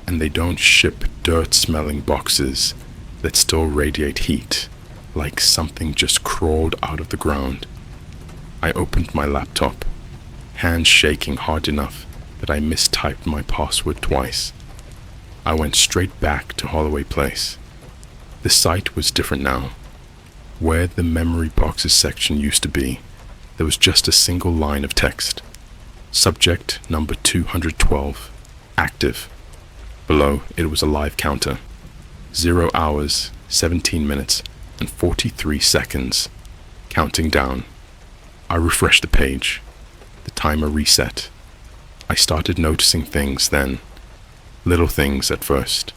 And they don't ship dirt-smelling boxes that still radiate heat, like something just crawled out of the ground. I opened my laptop, hands shaking hard enough that I mistyped my password twice. I went straight back to Holloway Place. The site was different now. Where the memory boxes section used to be, There was just a single line of text. Subject number 212, active. Below, it was a live counter. 0 hours, 17 minutes, and 43 seconds. Counting down. I refreshed the page. The timer reset. I started noticing things then. Little things at first.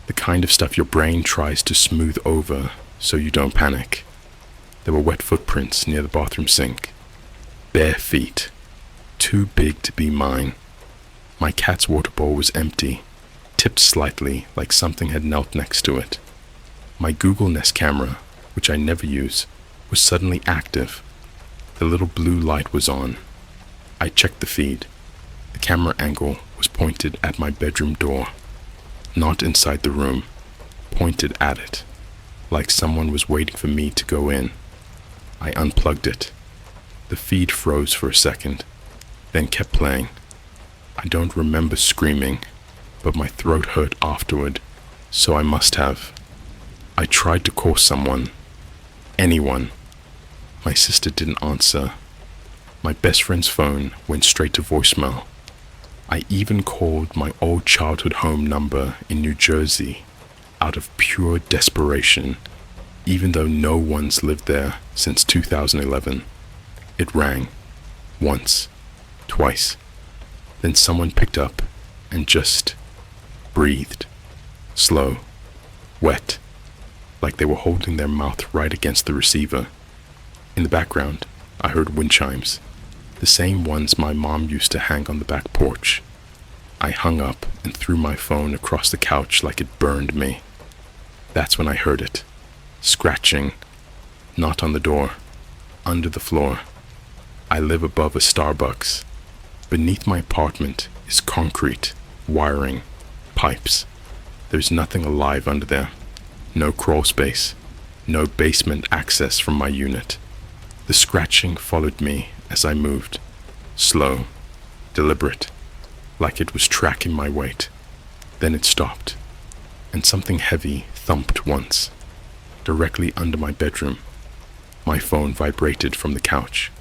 The kind of stuff your brain tries to smooth over so you don't panic. There were wet footprints near the bathroom sink. Bare feet. Too big to be mine. My cat's water bowl was empty, tipped slightly like something had knelt next to it. My Google Nest camera, which I never use, was suddenly active. The little blue light was on. I checked the feed. The camera angle was pointed at my bedroom door. Not inside the room, pointed at it, like someone was waiting for me to go in. I unplugged it. The feed froze for a second, then kept playing. I don't remember screaming, but my throat hurt afterward, so I must have. I tried to call someone. Anyone. My sister didn't answer. My best friend's phone went straight to voicemail. I even called my old childhood home number in New Jersey out of pure desperation, even though no one's lived there since 2011. It rang. Once. Twice. Then someone picked up and just breathed. Slow. Wet. Like they were holding their mouth right against the receiver. In the background, I heard wind chimes. The same ones my mom used to hang on the back porch. I hung up and threw my phone across the couch like it burned me. That's when I heard it. Scratching. Not on the door. Under the floor. I live above a Starbucks. Beneath my apartment is concrete, wiring, pipes. There's nothing alive under there. No crawl space. No basement access from my unit. The scratching followed me as I moved. Slow. Deliberate. Like it was tracking my weight. Then it stopped. And something heavy thumped once. Directly under my bedroom. My phone vibrated from the couch.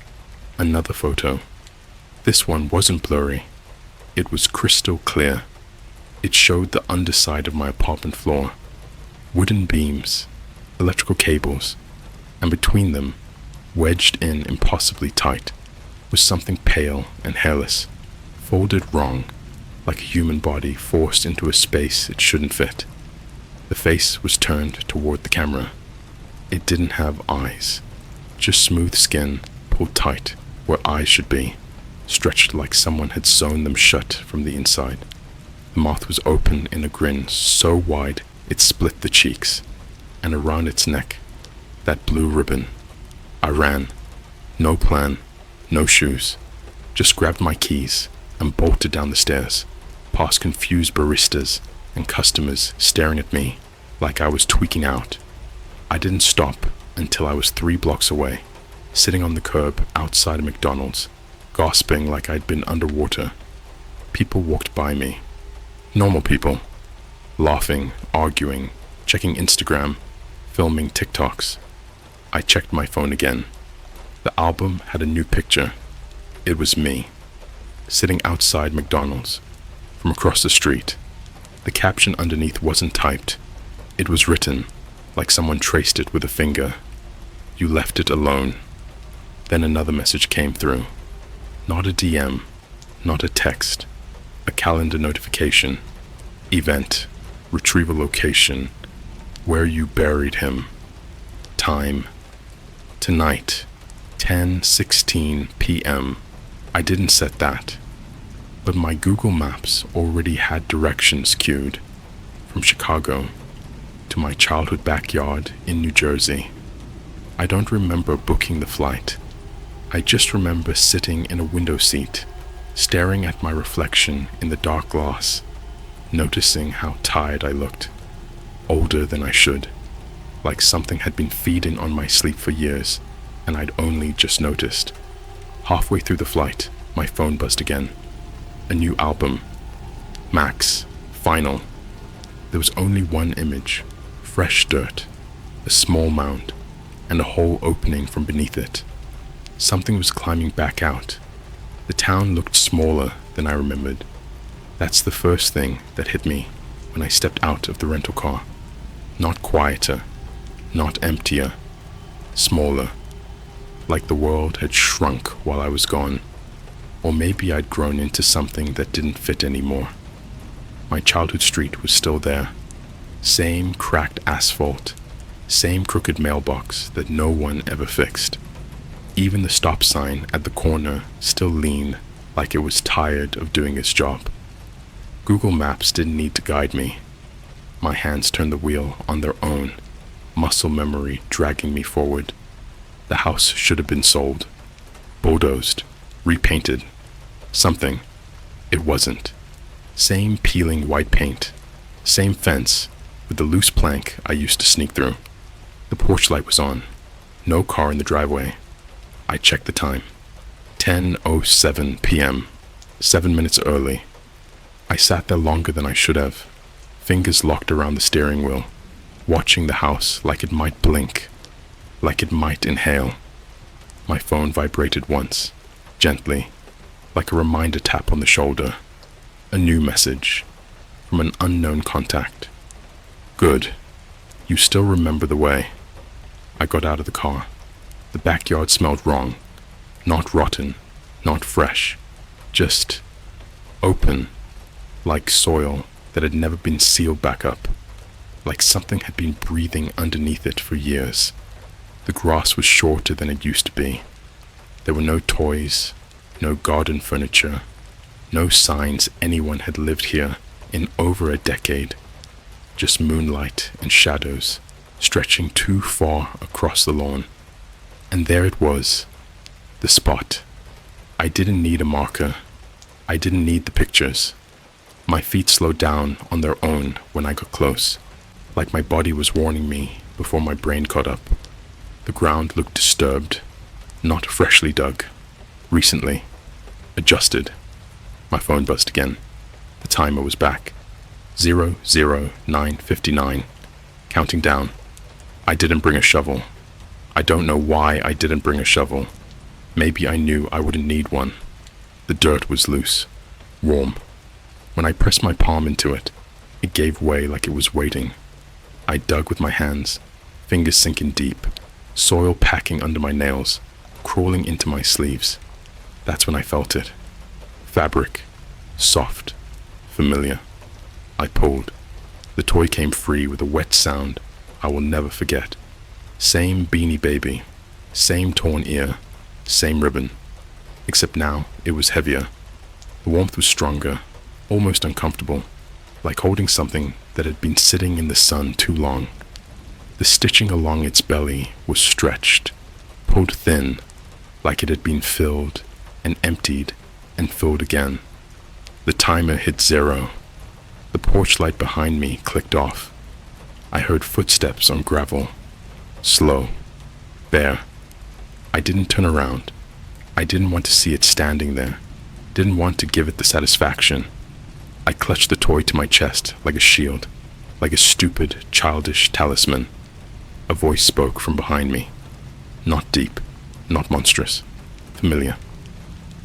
Another photo. This one wasn't blurry. It was crystal clear. It showed the underside of my apartment floor. Wooden beams. Electrical cables. And between them, wedged in impossibly tight, was something pale and hairless, folded wrong, like a human body forced into a space it shouldn't fit. The face was turned toward the camera. It didn't have eyes, just smooth skin pulled tight where eyes should be, stretched like someone had sewn them shut from the inside. The mouth was open in a grin so wide it split the cheeks, and around its neck, that blue ribbon. I ran. No plan, no shoes. Just grabbed my keys and bolted down the stairs, past confused baristas and customers staring at me like I was tweaking out. I didn't stop until I was 3 blocks away, sitting on the curb outside a McDonald's, gasping like I'd been underwater. People walked by me. Normal people. Laughing, arguing, checking Instagram, filming TikToks. I checked my phone again. The album had a new picture. It was me, sitting outside McDonald's, from across the street. The caption underneath wasn't typed. It was written, like someone traced it with a finger. You left it alone. Then another message came through. Not a DM, not a text. A calendar notification. Event. Retrieval location. Where you buried him. Time. Tonight. 10:16 p.m. I didn't set that. But my Google Maps already had directions queued. From Chicago to my childhood backyard in New Jersey. I don't remember booking the flight. I just remember sitting in a window seat, staring at my reflection in the dark glass, noticing how tired I looked, older than I should, like something had been feeding on my sleep for years, and I'd only just noticed. Halfway through the flight, my phone buzzed again. A new album. Max. Final. There was only one image. Fresh dirt. A small mound. And a hole opening from beneath it. Something was climbing back out. The town looked smaller than I remembered. That's the first thing that hit me when I stepped out of the rental car. Not quieter, not emptier, smaller. Like the world had shrunk while I was gone. Or maybe I'd grown into something that didn't fit anymore. My childhood street was still there. Same cracked asphalt, same crooked mailbox that no one ever fixed. Even the stop sign at the corner still leaned like it was tired of doing its job. Google Maps didn't need to guide me. My hands turned the wheel on their own, muscle memory dragging me forward. The house should have been sold, bulldozed, repainted. Something. It wasn't. Same peeling white paint, same fence with the loose plank I used to sneak through. The porch light was on. No car in the driveway. I checked the time. 10:07 p.m. 7 minutes early. I sat there longer than I should have, fingers locked around the steering wheel, watching the house like it might blink, like it might inhale. My phone vibrated once, gently, like a reminder tap on the shoulder. A new message from an unknown contact. Good. You still remember the way. I got out of the car. The backyard smelled wrong. Not rotten, not fresh. Just open, like soil that had never been sealed back up. Like something had been breathing underneath it for years. The grass was shorter than it used to be. There were no toys, no garden furniture, no signs anyone had lived here in over a decade. Just moonlight and shadows stretching too far across the lawn. And there it was, the spot. I didn't need a marker. I didn't need the pictures. My feet slowed down on their own when I got close, like my body was warning me before my brain caught up. The ground looked disturbed, not freshly dug. Recently. Adjusted. My phone buzzed again. The timer was back. 009:59. Counting down. I didn't bring a shovel. I don't know why I didn't bring a shovel. Maybe I knew I wouldn't need one. The dirt was loose. Warm. When I pressed my palm into it, it gave way like it was waiting. I dug with my hands, fingers sinking deep, soil packing under my nails, crawling into my sleeves. That's when I felt it. Fabric. Soft. Familiar. I pulled. The toy came free with a wet sound I will never forget. Same Beanie Baby. Same torn ear. Same ribbon. Except now it was heavier. The warmth was stronger, almost uncomfortable, like holding something that had been sitting in the sun too long. The stitching along its belly was stretched, pulled thin, like it had been filled and emptied and filled again. The timer hit 0. The porch light behind me clicked off. I heard footsteps on gravel. Slow. Bare. I didn't turn around. I didn't want to see it standing there. Didn't want to give it the satisfaction. I clutched the toy to my chest like a shield, like a stupid, childish talisman. A voice spoke from behind me. Not deep, not monstrous. Familiar.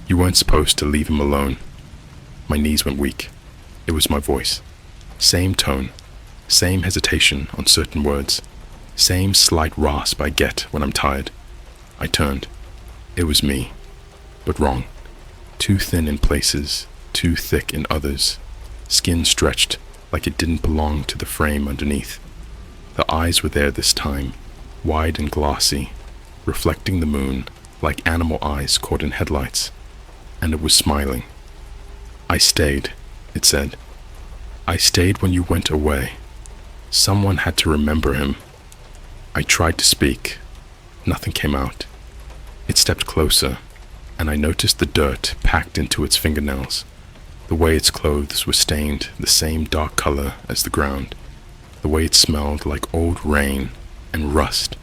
You weren't supposed to leave him alone. My knees went weak. It was my voice. Same tone. Same hesitation on certain words. Same slight rasp I get when I'm tired. I turned. It was me. But wrong. Too thin in places, too thick in others. Skin stretched like it didn't belong to the frame underneath. The eyes were there this time, wide and glossy, reflecting the moon like animal eyes caught in headlights. And it was smiling. I stayed, it said. I stayed when you went away. Someone had to remember him. I tried to speak. Nothing came out. It stepped closer, and I noticed the dirt packed into its fingernails, the way its clothes were stained the same dark color as the ground, the way it smelled like old rain and rust.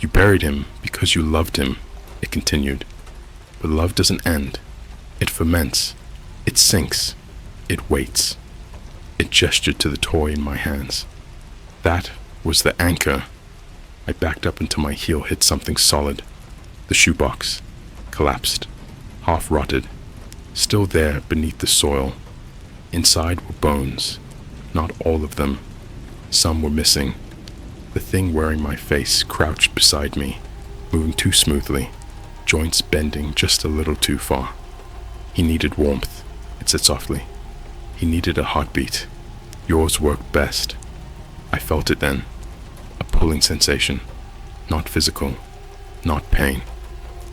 You buried him because you loved him, it continued. But love doesn't end. It ferments. It sinks. It waits. It gestured to the toy in my hands. That was the anchor. I backed up until my heel hit something solid. The shoebox, collapsed, half rotted, still there beneath the soil. Inside were bones, not all of them. Some were missing. The thing wearing my face crouched beside me, moving too smoothly, joints bending just a little too far. He needed warmth, it said softly. He needed a heartbeat. Yours worked best. I felt it then. A pulling sensation. Not physical, not pain.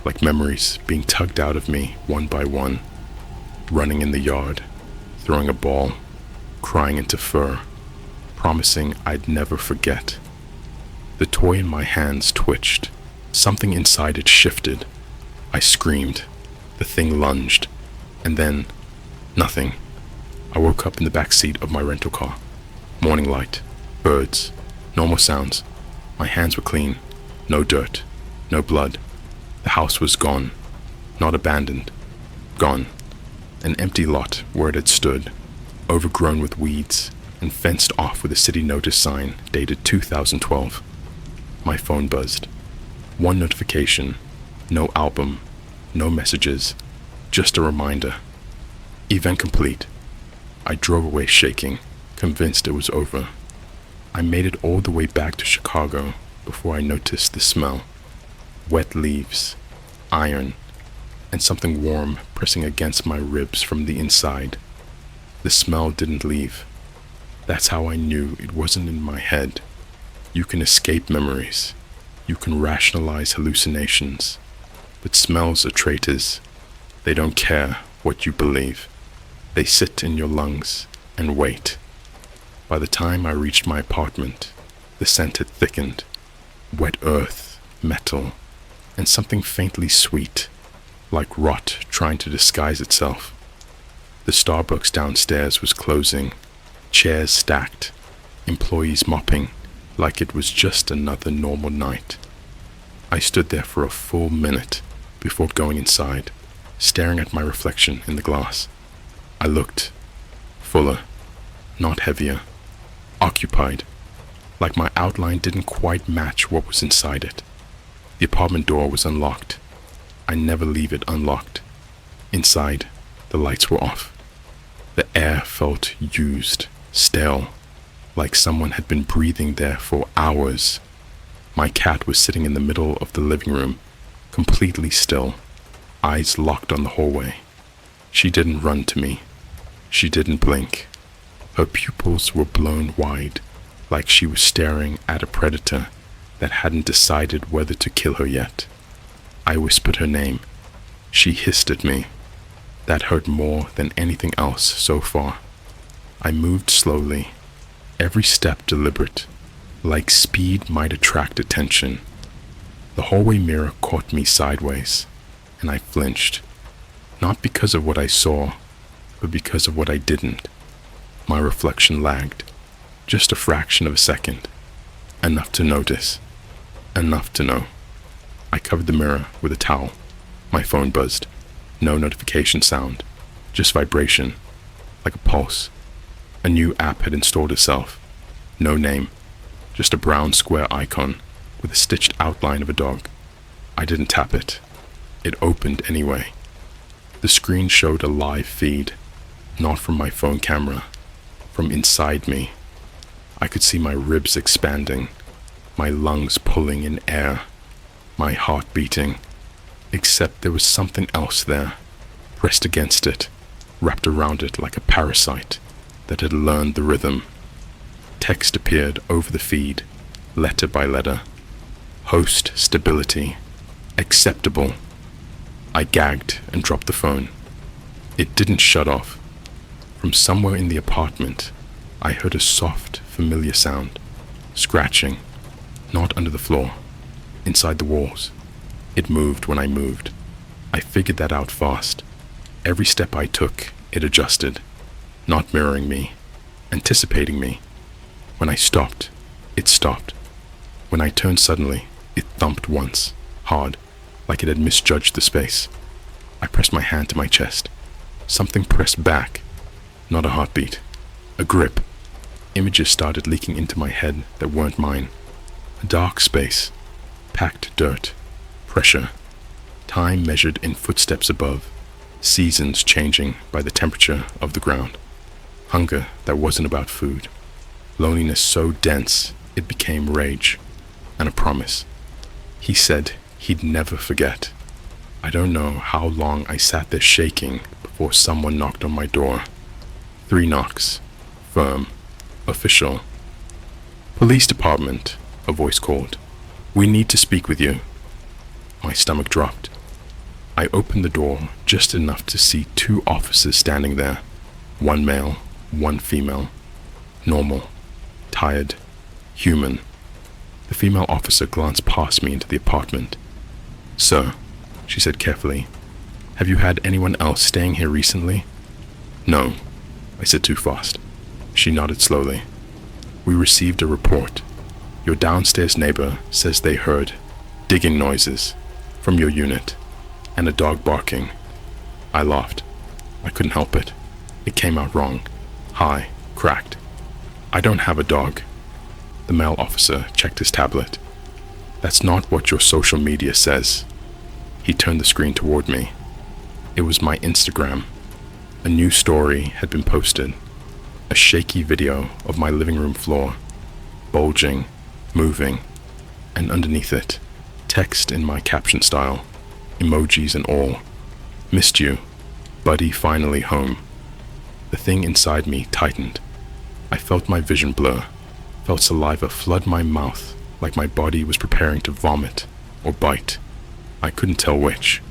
Like memories being tugged out of me one by one. Running in the yard, throwing a ball, crying into fur, promising I'd never forget. The toy in my hands twitched. Something inside it shifted. I screamed. The thing lunged. And then, nothing. I woke up in the back seat of my rental car. Morning light, birds, normal sounds. My hands were clean. No dirt, no blood. The house was gone. Not abandoned. Gone. An empty lot where it had stood, overgrown with weeds and fenced off with a city notice sign dated 2012. My phone buzzed. One notification. No album. No messages. Just a reminder. Event complete. I drove away shaking, convinced it was over. I made it all the way back to Chicago before I noticed the smell. Wet leaves, iron, and something warm pressing against my ribs from the inside. The smell didn't leave. That's how I knew it wasn't in my head. You can escape memories. You can rationalize hallucinations. But smells are traitors. They don't care what you believe. They sit in your lungs and wait. By the time I reached my apartment, the scent had thickened. Wet earth, metal, and something faintly sweet, like rot trying to disguise itself. The Starbucks downstairs was closing, chairs stacked, employees mopping, like it was just another normal night. I stood there for a full minute before going inside, staring at my reflection in the glass. I looked, fuller, not heavier, occupied, like my outline didn't quite match what was inside it. The apartment door was unlocked. I never leave it unlocked. Inside, the lights were off. The air felt used, stale, like someone had been breathing there for hours. My cat was sitting in the middle of the living room, completely still, eyes locked on the hallway. She didn't run to me. She didn't blink. Her pupils were blown wide, like she was staring at a predator that hadn't decided whether to kill her yet. I whispered her name. She hissed at me. That hurt more than anything else so far. I moved slowly, every step deliberate, like speed might attract attention. The hallway mirror caught me sideways, and I flinched, not because of what I saw, but because of what I didn't. My reflection lagged, just a fraction of a second, enough to notice, enough to know. I covered the mirror with a towel. My phone buzzed. No notification sound, just vibration, like a pulse. A new app had installed itself. No name, just a brown square icon with a stitched outline of a dog. I didn't tap it. It opened anyway. The screen showed a live feed, not from my phone camera, from inside me. I could see my ribs expanding, my lungs pulling in air, my heart beating, except there was something else there, pressed against it, wrapped around it like a parasite that had learned the rhythm. Text appeared over the feed, letter by letter. Host stability. Acceptable. I gagged and dropped the phone. It didn't shut off. From somewhere in the apartment, I heard a soft, familiar sound. Scratching. Not under the floor. Inside the walls. It moved when I moved. I figured that out fast. Every step I took, it adjusted. Not mirroring me. Anticipating me. When I stopped, it stopped. When I turned suddenly, it thumped once, hard, like it had misjudged the space. I pressed my hand to my chest. Something pressed back. Not a heartbeat. A grip. Images started leaking into my head that weren't mine. A dark space. Packed dirt. Pressure. Time measured in footsteps above, seasons changing by the temperature of the ground. Hunger that wasn't about food. Loneliness so dense it became rage and a promise. He said he'd never forget. I don't know how long I sat there shaking before someone knocked on my door. 3 knocks. Firm. Official. "Police department," a voice called. "We need to speak with you." My stomach dropped. I opened the door just enough to see 2 officers standing there. 1 male, 1 female. Normal. Tired. Human. The female officer glanced past me into the apartment. "Sir," she said carefully, "have you had anyone else staying here recently?" "No," I said too fast. She nodded slowly. "We received a report. Your downstairs neighbor says they heard digging noises from your unit and a dog barking." I laughed. I couldn't help it. It came out wrong. High, cracked. "I don't have a dog." The male officer checked his tablet. "That's not what your social media says." He turned the screen toward me. It was my Instagram. A new story had been posted. A shaky video of my living room floor, bulging, moving, and underneath it, text in my caption style, emojis and all. "Missed you. Buddy finally home." The thing inside me tightened. I felt my vision blur, felt saliva flood my mouth like my body was preparing to vomit or bite. I couldn't tell which.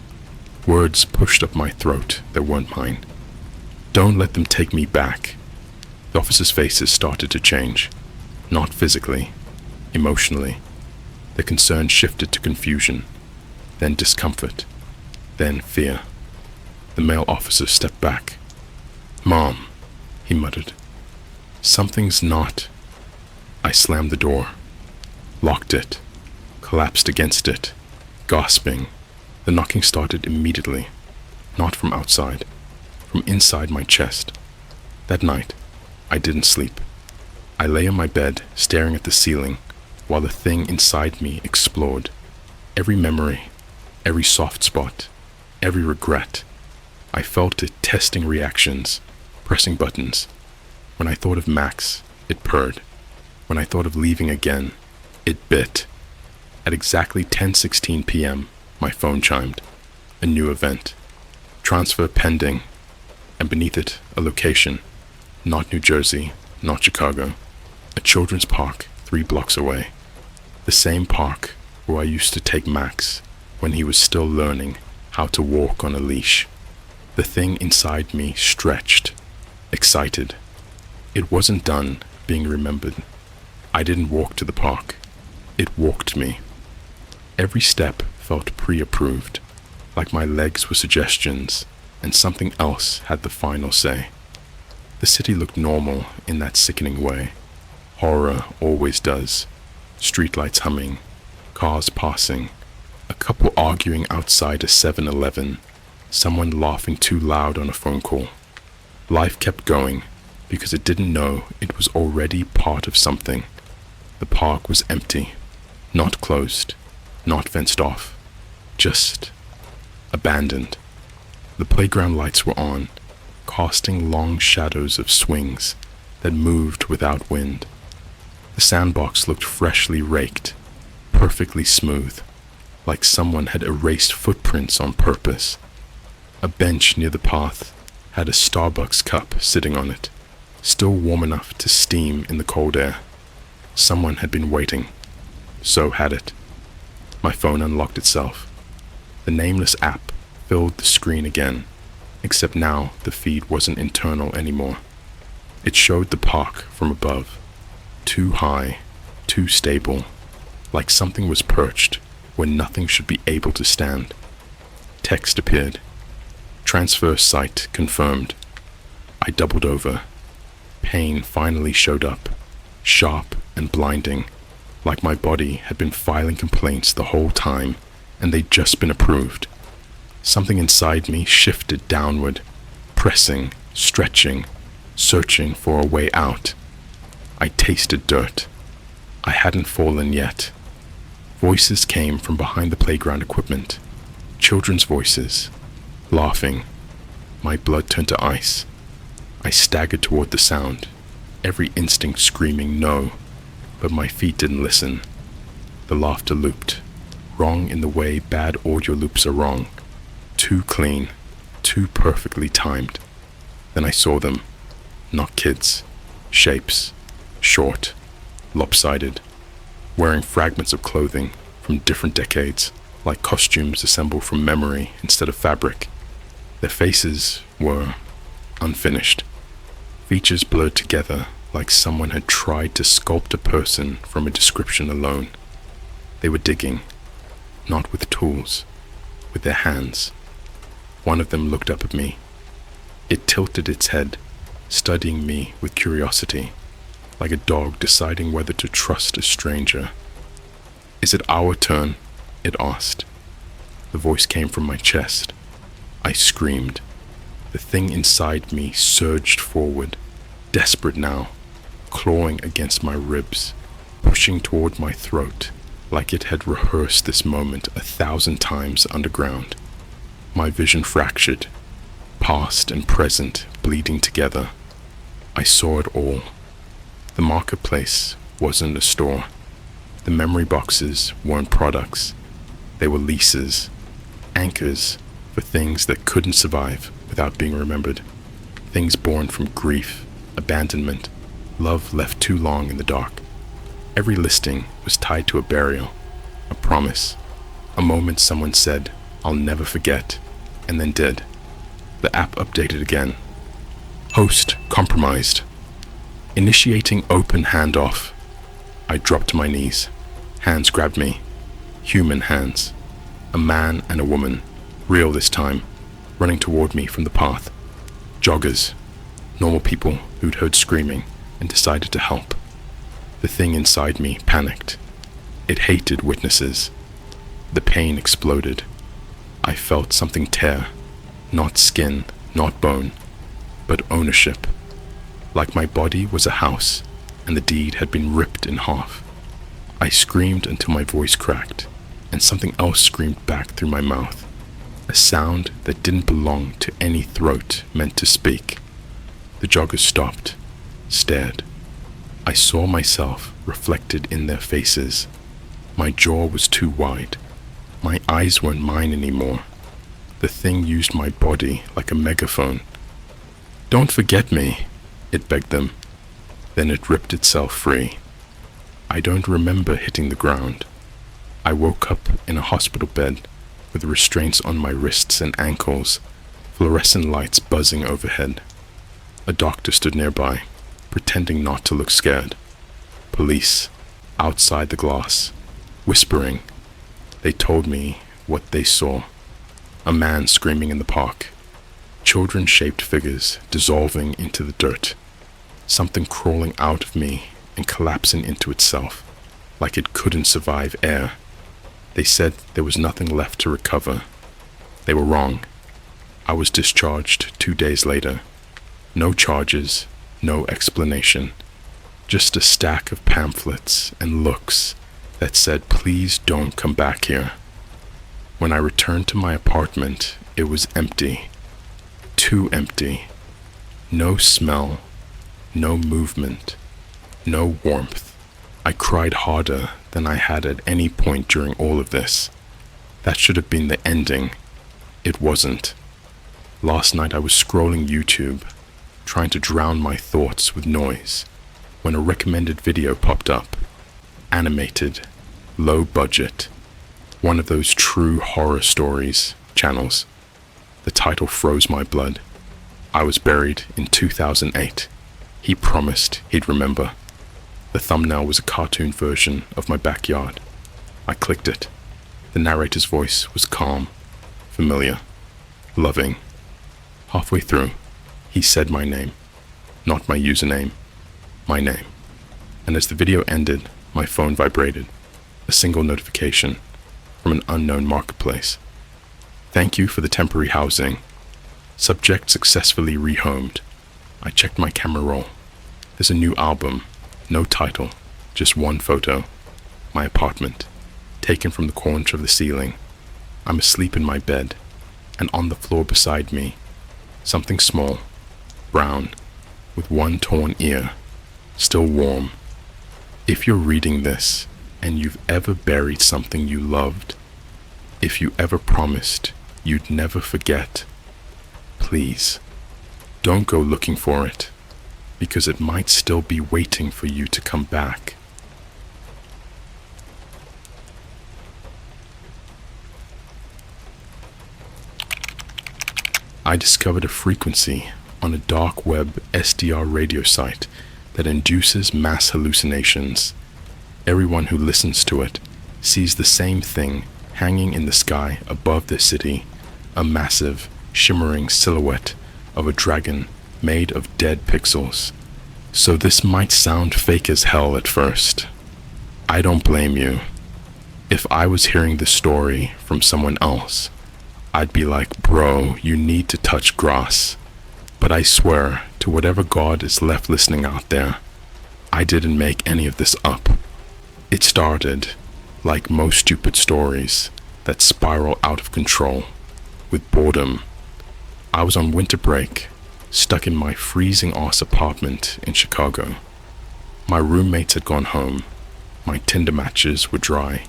Words pushed up my throat that weren't mine. "Don't let them take me back." The officers' faces started to change. Not physically, emotionally. The concern shifted to confusion, then discomfort, then fear. The male officer stepped back. "Mom," he muttered. "Something's not." I slammed the door, locked it, collapsed against it, gasping. The knocking started immediately, not from outside, from inside my chest. That night, I didn't sleep. I lay on my bed, staring at the ceiling, while the thing inside me explored. Every memory, every soft spot, every regret. I felt it testing reactions, pressing buttons. When I thought of Max, it purred. When I thought of leaving again, it bit. At exactly 10:16 p.m., my phone chimed. A new event. Transfer pending. And beneath it, a location. Not New Jersey, not Chicago. A children's park 3 blocks away. The same park where I used to take Max when he was still learning how to walk on a leash. The thing inside me stretched, excited. It wasn't done being remembered. I didn't walk to the park. It walked me. Every step felt pre-approved, like my legs were suggestions and something else had the final say. The city looked normal in that sickening way. Horror always does. Streetlights humming, cars passing, a couple arguing outside a 7-Eleven, someone laughing too loud on a phone call. Life kept going because it didn't know it was already part of something. The park was empty, not closed, not fenced off, just abandoned. The playground lights were on, casting long shadows of swings that moved without wind. The sandbox looked freshly raked, perfectly smooth, like someone had erased footprints on purpose. A bench near the path had a Starbucks cup sitting on it, still warm enough to steam in the cold air. Someone had been waiting. So had it. My phone unlocked itself. The nameless app filled the screen again, except now the feed wasn't internal anymore. It showed the park from above. Too high, too stable, like something was perched where nothing should be able to stand. Text appeared. Transfer site confirmed. I doubled over. Pain finally showed up, sharp and blinding, like my body had been filing complaints the whole time and they'd just been approved. Something inside me shifted downward, pressing, stretching, searching for a way out. I tasted dirt. I hadn't fallen yet. Voices came from behind the playground equipment. Children's voices, laughing. My blood turned to ice. I staggered toward the sound, every instinct screaming no, but my feet didn't listen. The laughter looped, wrong in the way bad audio loops are wrong. Too clean, too perfectly timed. Then I saw them, not kids, shapes, short, lopsided, wearing fragments of clothing from different decades, like costumes assembled from memory instead of fabric. Their faces were unfinished, features blurred together like someone had tried to sculpt a person from a description alone. They were digging, not with tools, with their hands. One of them looked up at me. It tilted its head, studying me with curiosity, like a dog deciding whether to trust a stranger. "Is it our turn?" it asked. The voice came from my chest. I screamed. The thing inside me surged forward, desperate now, clawing against my ribs, pushing toward my throat, like it had rehearsed this moment 1,000 times underground. My vision fractured, past and present bleeding together. I saw it all. The marketplace wasn't a store. The memory boxes weren't products. They were leases, anchors for things that couldn't survive without being remembered. Things born from grief, abandonment, love left too long in the dark. Every listing was tied to a burial, a promise, a moment someone said, "I'll never forget," and then did. The app updated again. Host compromised. Initiating open handoff. I dropped to my knees. Hands grabbed me. Human hands. A man and a woman, real this time, running toward me from the path. Joggers. Normal people who'd heard screaming and decided to help. The thing inside me panicked. It hated witnesses. The pain exploded. I felt something tear. Not skin, not bone, but ownership. Like my body was a house, and the deed had been ripped in half. I screamed until my voice cracked, and something else screamed back through my mouth. A sound that didn't belong to any throat meant to speak. The joggers stopped, stared. I saw myself reflected in their faces. My jaw was too wide. My eyes weren't mine anymore. The thing used my body like a megaphone. "Don't forget me," it begged them. Then it ripped itself free. I don't remember hitting the ground. I woke up in a hospital bed with restraints on my wrists and ankles, fluorescent lights buzzing overhead. A doctor stood nearby, pretending not to look scared. Police, outside the glass, whispering. They told me what they saw. A man screaming in the park. Children-shaped figures dissolving into the dirt. Something crawling out of me and collapsing into itself, like it couldn't survive air. They said there was nothing left to recover. They were wrong. I was discharged 2 days later. No charges, no explanation. Just a stack of pamphlets and looks that said, "Please don't come back here." When I returned to my apartment, it was empty. Too empty. No smell, no movement, no warmth. I cried harder than I had at any point during all of this. That should have been the ending. It wasn't. Last night I was scrolling YouTube, trying to drown my thoughts with noise, when a recommended video popped up. Animated, low budget. One of those true horror stories channels. The title froze my blood. I was buried in 2008. He promised he'd remember. The thumbnail was a cartoon version of my backyard. I clicked it. The narrator's voice was calm, familiar, loving. Halfway through, he said my name. Not my username, my name. And as the video ended, my phone vibrated. A single notification from an unknown marketplace. "Thank you for the temporary housing. Subject successfully rehomed." I checked my camera roll. There's a new album, no title, just one photo. My apartment, taken from the corner of the ceiling. I'm asleep in my bed, and on the floor beside me, something small, brown, with one torn ear, still warm. If you're reading this, and you've ever buried something you loved, if you ever promised you'd never forget, please, don't go looking for it, because it might still be waiting for you to come back. I discovered a frequency on a dark web SDR radio site that induces mass hallucinations. Everyone who listens to it sees the same thing hanging in the sky above the city, a massive, shimmering silhouette of a dragon made of dead pixels. So this might sound fake as hell at first. I don't blame you. If I was hearing this story from someone else, I'd be like, bro, you need to touch grass. But I swear to whatever God is left listening out there, I didn't make any of this up. It started, like most stupid stories that spiral out of control, with boredom. I was on winter break, stuck in my freezing ass apartment in Chicago. My roommates had gone home, my Tinder matches were dry,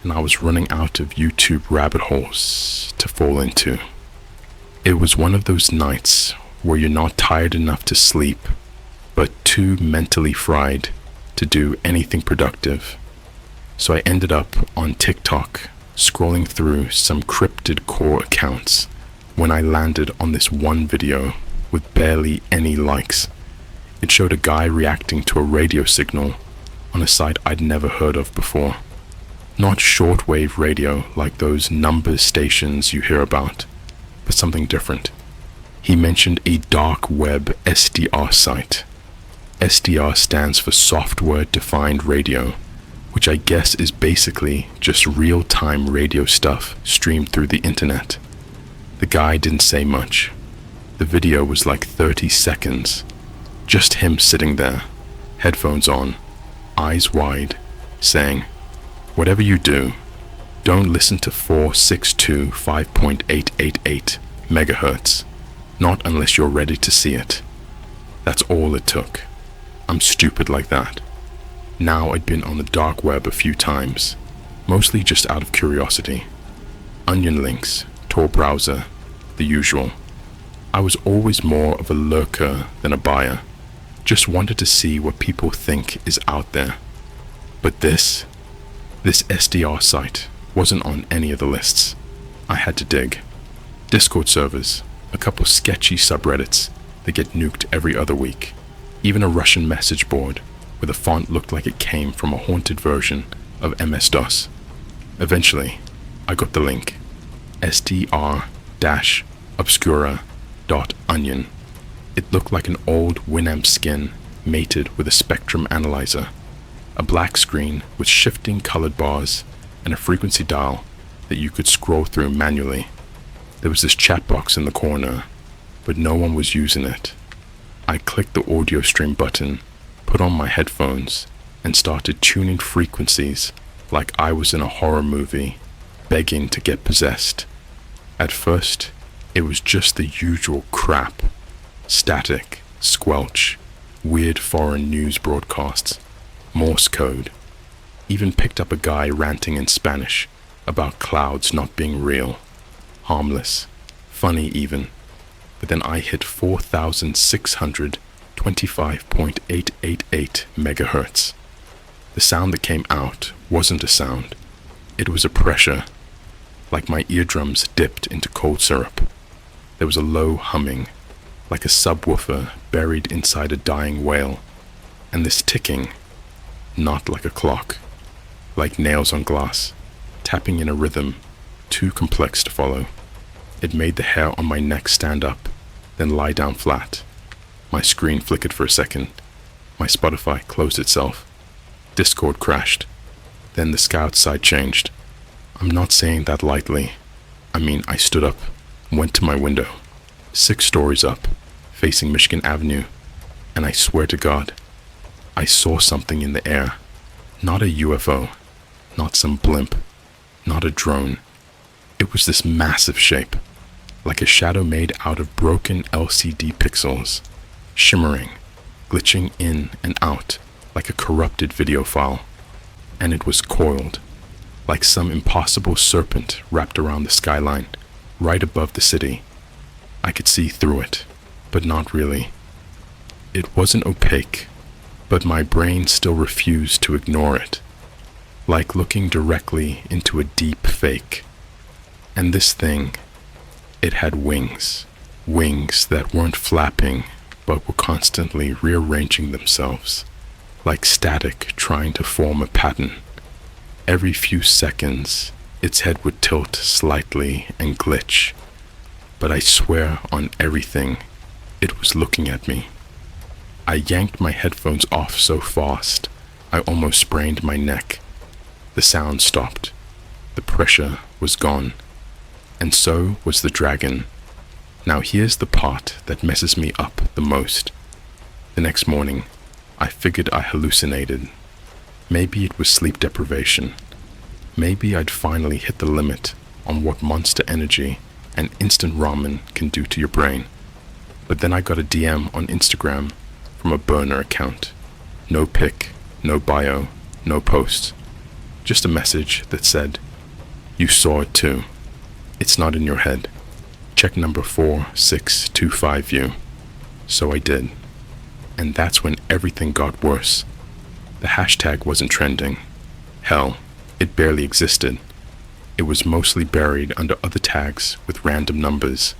and I was running out of YouTube rabbit holes to fall into. It was one of those nights where you're not tired enough to sleep, but too mentally fried to do anything productive. So I ended up on TikTok, scrolling through some cryptid core accounts, when I landed on this one video with barely any likes. It showed a guy reacting to a radio signal on a site I'd never heard of before. Not shortwave radio like those numbers stations you hear about, but something different. He mentioned a dark web SDR site. SDR stands for Software Defined Radio, which I guess is basically just real-time radio stuff streamed through the internet. The guy didn't say much. The video was like 30 seconds. Just him sitting there, headphones on, eyes wide, saying, "Whatever you do, don't listen to 462 5.888 megahertz, not unless you're ready to see it." That's all it took. I'm stupid like that. Now I'd been on the dark web a few times, mostly just out of curiosity. Onion links, Tor browser, the usual. I was always more of a lurker than a buyer. Just wanted to see what people think is out there. But this SDR site wasn't on any of the lists. I had to dig. Discord servers, a couple sketchy subreddits that get nuked every other week, even a Russian message board where the font looked like it came from a haunted version of MS-DOS. Eventually, I got the link, sdr-obscura.onion. It looked like an old Winamp skin mated with a spectrum analyzer, a black screen with shifting colored bars and a frequency dial that you could scroll through manually. There was this chat box in the corner, but no one was using it. I clicked the audio stream button, put on my headphones, and started tuning frequencies like I was in a horror movie, begging to get possessed. At first, it was just the usual crap. Static, squelch, weird foreign news broadcasts, Morse code. Even picked up a guy ranting in Spanish about clouds not being real. Harmless, funny even. But then I hit 4,625.888 megahertz. The sound that came out wasn't a sound. It was a pressure, like my eardrums dipped into cold syrup. There was a low humming, like a subwoofer buried inside a dying whale, and this ticking, not like a clock, like nails on glass, tapping in a rhythm too complex to follow. It made the hair on my neck stand up, then lie down flat. My screen flickered for a second. My Spotify closed itself. Discord crashed. Then the sky outside changed. I'm not saying that lightly. I mean, I stood up, went to my window, 6 stories up, facing Michigan Avenue, and I swear to God, I saw something in the air. Not a UFO, not some blimp, not a drone. It was this massive shape, like a shadow made out of broken LCD pixels, shimmering, glitching in and out like a corrupted video file. And it was coiled, like some impossible serpent wrapped around the skyline, right above the city. I could see through it, but not really. It wasn't opaque, but my brain still refused to ignore it, like looking directly into a deep fake. And this thing, it had wings, wings that weren't flapping, but were constantly rearranging themselves, like static trying to form a pattern. Every few seconds, its head would tilt slightly and glitch, but I swear on everything, it was looking at me. I yanked my headphones off so fast, I almost sprained my neck. The sound stopped. The pressure was gone. And so was the dragon. Now here's the part that messes me up the most. The next morning, I figured I hallucinated. Maybe it was sleep deprivation. Maybe I'd finally hit the limit on what monster energy and instant ramen can do to your brain. But then I got a DM on Instagram from a burner account. No pic, no bio, no post. Just a message that said, "You saw it too. It's not in your head. Check number 4625 view." So I did. And that's when everything got worse. The hashtag wasn't trending. Hell, it barely existed. It was mostly buried under other tags with random numbers.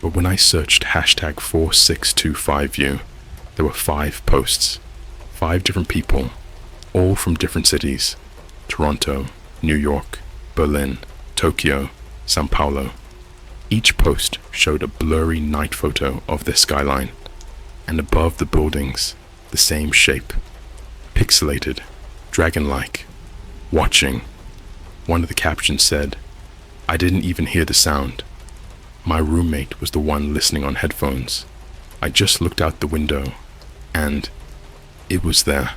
But when I searched hashtag 4625 view, there were 5 posts. 5 different people, all from different cities. Toronto, New York, Berlin, Tokyo, Sao Paulo. Each post showed a blurry night photo of their skyline, and above the buildings, the same shape. Pixelated, dragon-like, watching. One of the captions said, "I didn't even hear the sound. My roommate was the one listening on headphones. I just looked out the window, and it was there."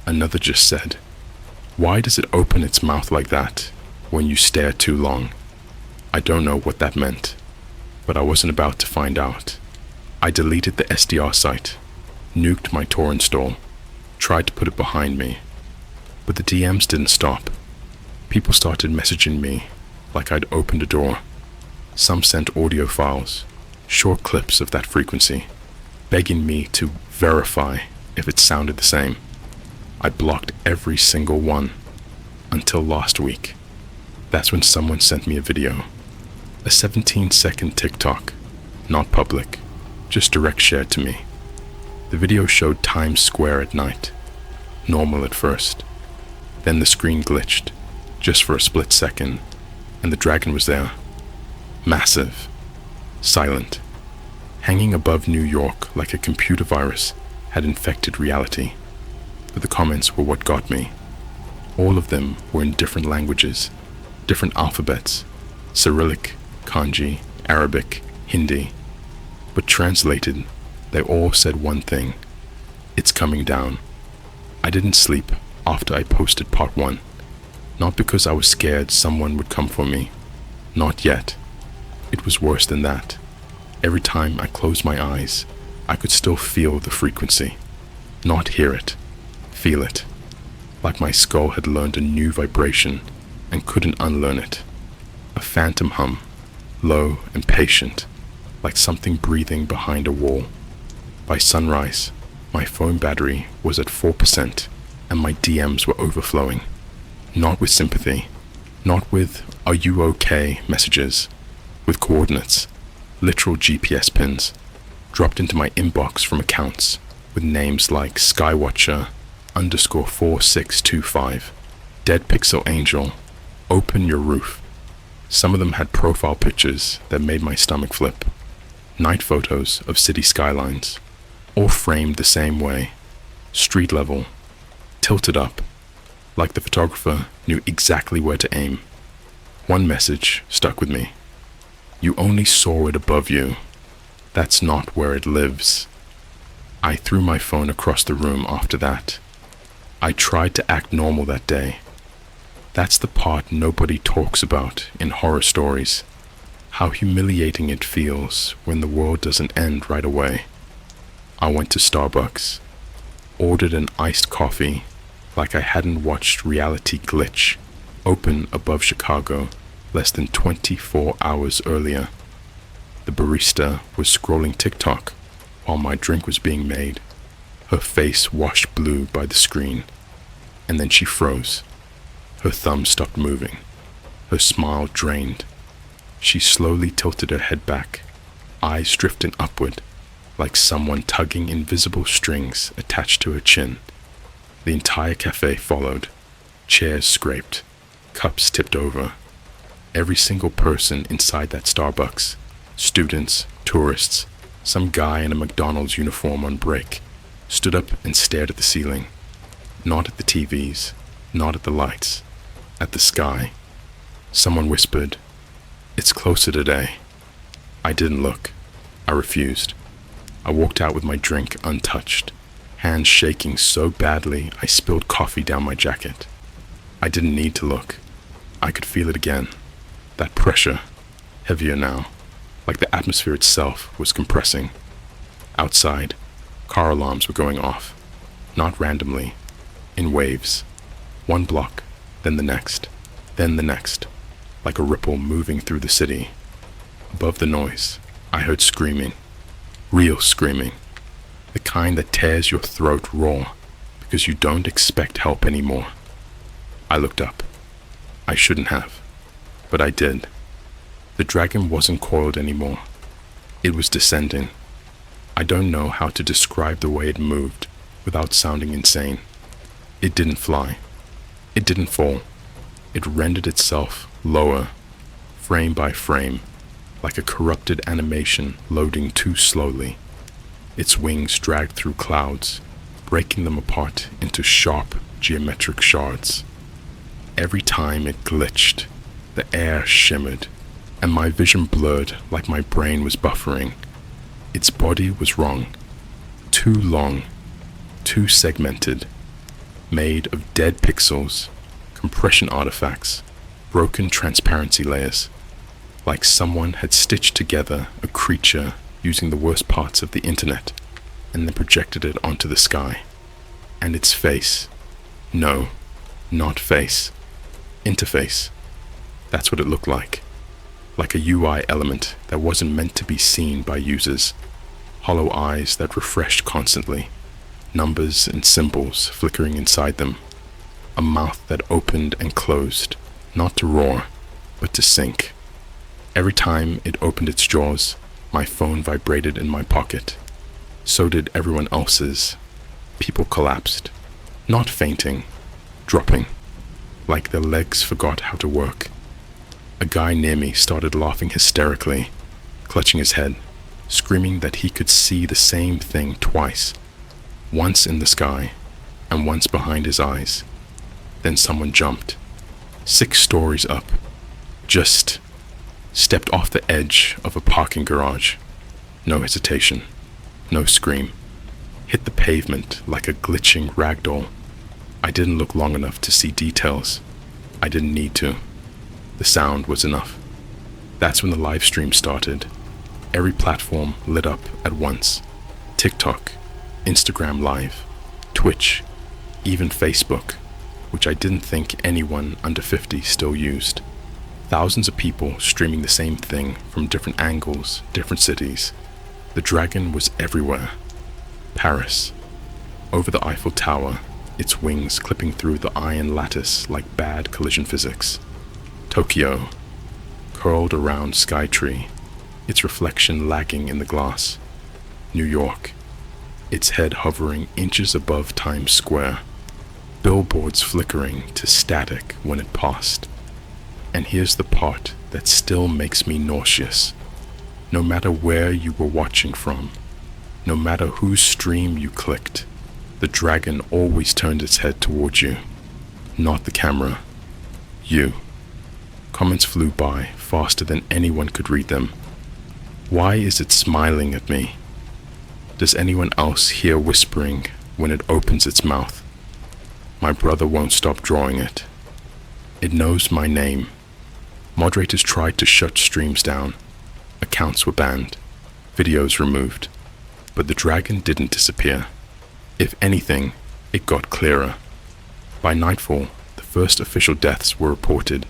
Another just said, "Why does it open its mouth like that when you stare too long?" I don't know what that meant, but I wasn't about to find out. I deleted the SDR site, nuked my Tor install, tried to put it behind me, but the DMs didn't stop. People started messaging me like I'd opened a door. Some sent audio files, short clips of that frequency, begging me to verify if it sounded the same. I blocked every single one until last week. That's when someone sent me a video. A 17-second TikTok, not public, just direct shared to me. The video showed Times Square at night, normal at first. Then the screen glitched, just for a split second, and the dragon was there. Massive, silent, hanging above New York like a computer virus had infected reality. But the comments were what got me. All of them were in different languages, different alphabets, Cyrillic, Kanji, Arabic, Hindi. But translated, they all said one thing: it's coming down. I didn't sleep after I posted part 1, not because I was scared someone would come for me. Not yet. It was worse than that. Every time I closed my eyes, I could still feel the frequency. Not hear it, feel it. Like my skull had learned a new vibration and couldn't unlearn it. A phantom hum, low and patient, like something breathing behind a wall. By sunrise, my phone battery was at 4% and my DMs were overflowing. Not with sympathy, not with "are you okay" messages, with coordinates, literal GPS pins, dropped into my inbox from accounts with names like Skywatcher_4625, Dead Pixel Angel, Open Your Roof. Some of them had profile pictures that made my stomach flip. Night photos of city skylines, all framed the same way, street level, tilted up, like the photographer knew exactly where to aim. One message stuck with me. "You only saw it above you. That's not where it lives." I threw my phone across the room after that. I tried to act normal that day. That's the part nobody talks about in horror stories. How humiliating it feels when the world doesn't end right away. I went to Starbucks, ordered an iced coffee like I hadn't watched Reality Glitch open above Chicago less than 24 hours earlier. The barista was scrolling TikTok while my drink was being made, her face washed blue by the screen, and then she froze. Her thumb stopped moving, her smile drained. She slowly tilted her head back, eyes drifting upward, like someone tugging invisible strings attached to her chin. The entire cafe followed. Chairs scraped, cups tipped over. Every single person inside that Starbucks, students, tourists, some guy in a McDonald's uniform on break, stood up and stared at the ceiling. Not at the TVs, not at the lights, at the sky. Someone whispered, "It's closer today." I didn't look. I refused. I walked out with my drink untouched, hands shaking so badly I spilled coffee down my jacket. I didn't need to look. I could feel it again. That pressure, heavier now, like the atmosphere itself was compressing. Outside, car alarms were going off, not randomly, in waves. One block, then the next, like a ripple moving through the city. Above the noise, I heard screaming, real screaming, the kind that tears your throat raw because you don't expect help anymore. I looked up. I shouldn't have, but I did. The dragon wasn't coiled anymore. It was descending. I don't know how to describe the way it moved without sounding insane. It didn't fly. It didn't fall. It rendered itself lower, frame by frame, like a corrupted animation loading too slowly. Its wings dragged through clouds, breaking them apart into sharp geometric shards. Every time it glitched, the air shimmered, and my vision blurred like my brain was buffering. Its body was wrong. Too long, too segmented, made of dead pixels, compression artifacts, broken transparency layers, like someone had stitched together a creature using the worst parts of the internet and then projected it onto the sky. And its face, no, not face, interface, that's what it looked like a UI element that wasn't meant to be seen by users, hollow eyes that refreshed constantly, numbers and symbols flickering inside them, a mouth that opened and closed, not to roar, but to sink. Every time it opened its jaws, my phone vibrated in my pocket. So did everyone else's. People collapsed, not fainting, dropping, like their legs forgot how to work. A guy near me started laughing hysterically, clutching his head, screaming that he could see the same thing twice, once in the sky and once behind his eyes. Then someone jumped, 6 stories up, just stepped off the edge of a parking garage. No hesitation, no scream. Hit the pavement like a glitching ragdoll. I didn't look long enough to see details. I didn't need to. The sound was enough. That's when the live stream started. Every platform lit up at once. TikTok, Instagram Live, Twitch, even Facebook, which I didn't think anyone under 50 still used. Thousands of people streaming the same thing from different angles, different cities. The dragon was everywhere. Paris, over the Eiffel Tower, its wings clipping through the iron lattice like bad collision physics. Tokyo, curled around Skytree, its reflection lagging in the glass. New York, its head hovering inches above Times Square, billboards flickering to static when it passed. And here's the part that still makes me nauseous. No matter where you were watching from, no matter whose stream you clicked, the dragon always turned its head towards you. Not the camera. You. Comments flew by faster than anyone could read them. Why is it smiling at me? Does anyone else hear whispering when it opens its mouth? My brother won't stop drawing it. It knows my name. Moderators tried to shut streams down. Accounts were banned. Videos removed. But the dragon didn't disappear. If anything, it got clearer. By nightfall, the first official deaths were reported.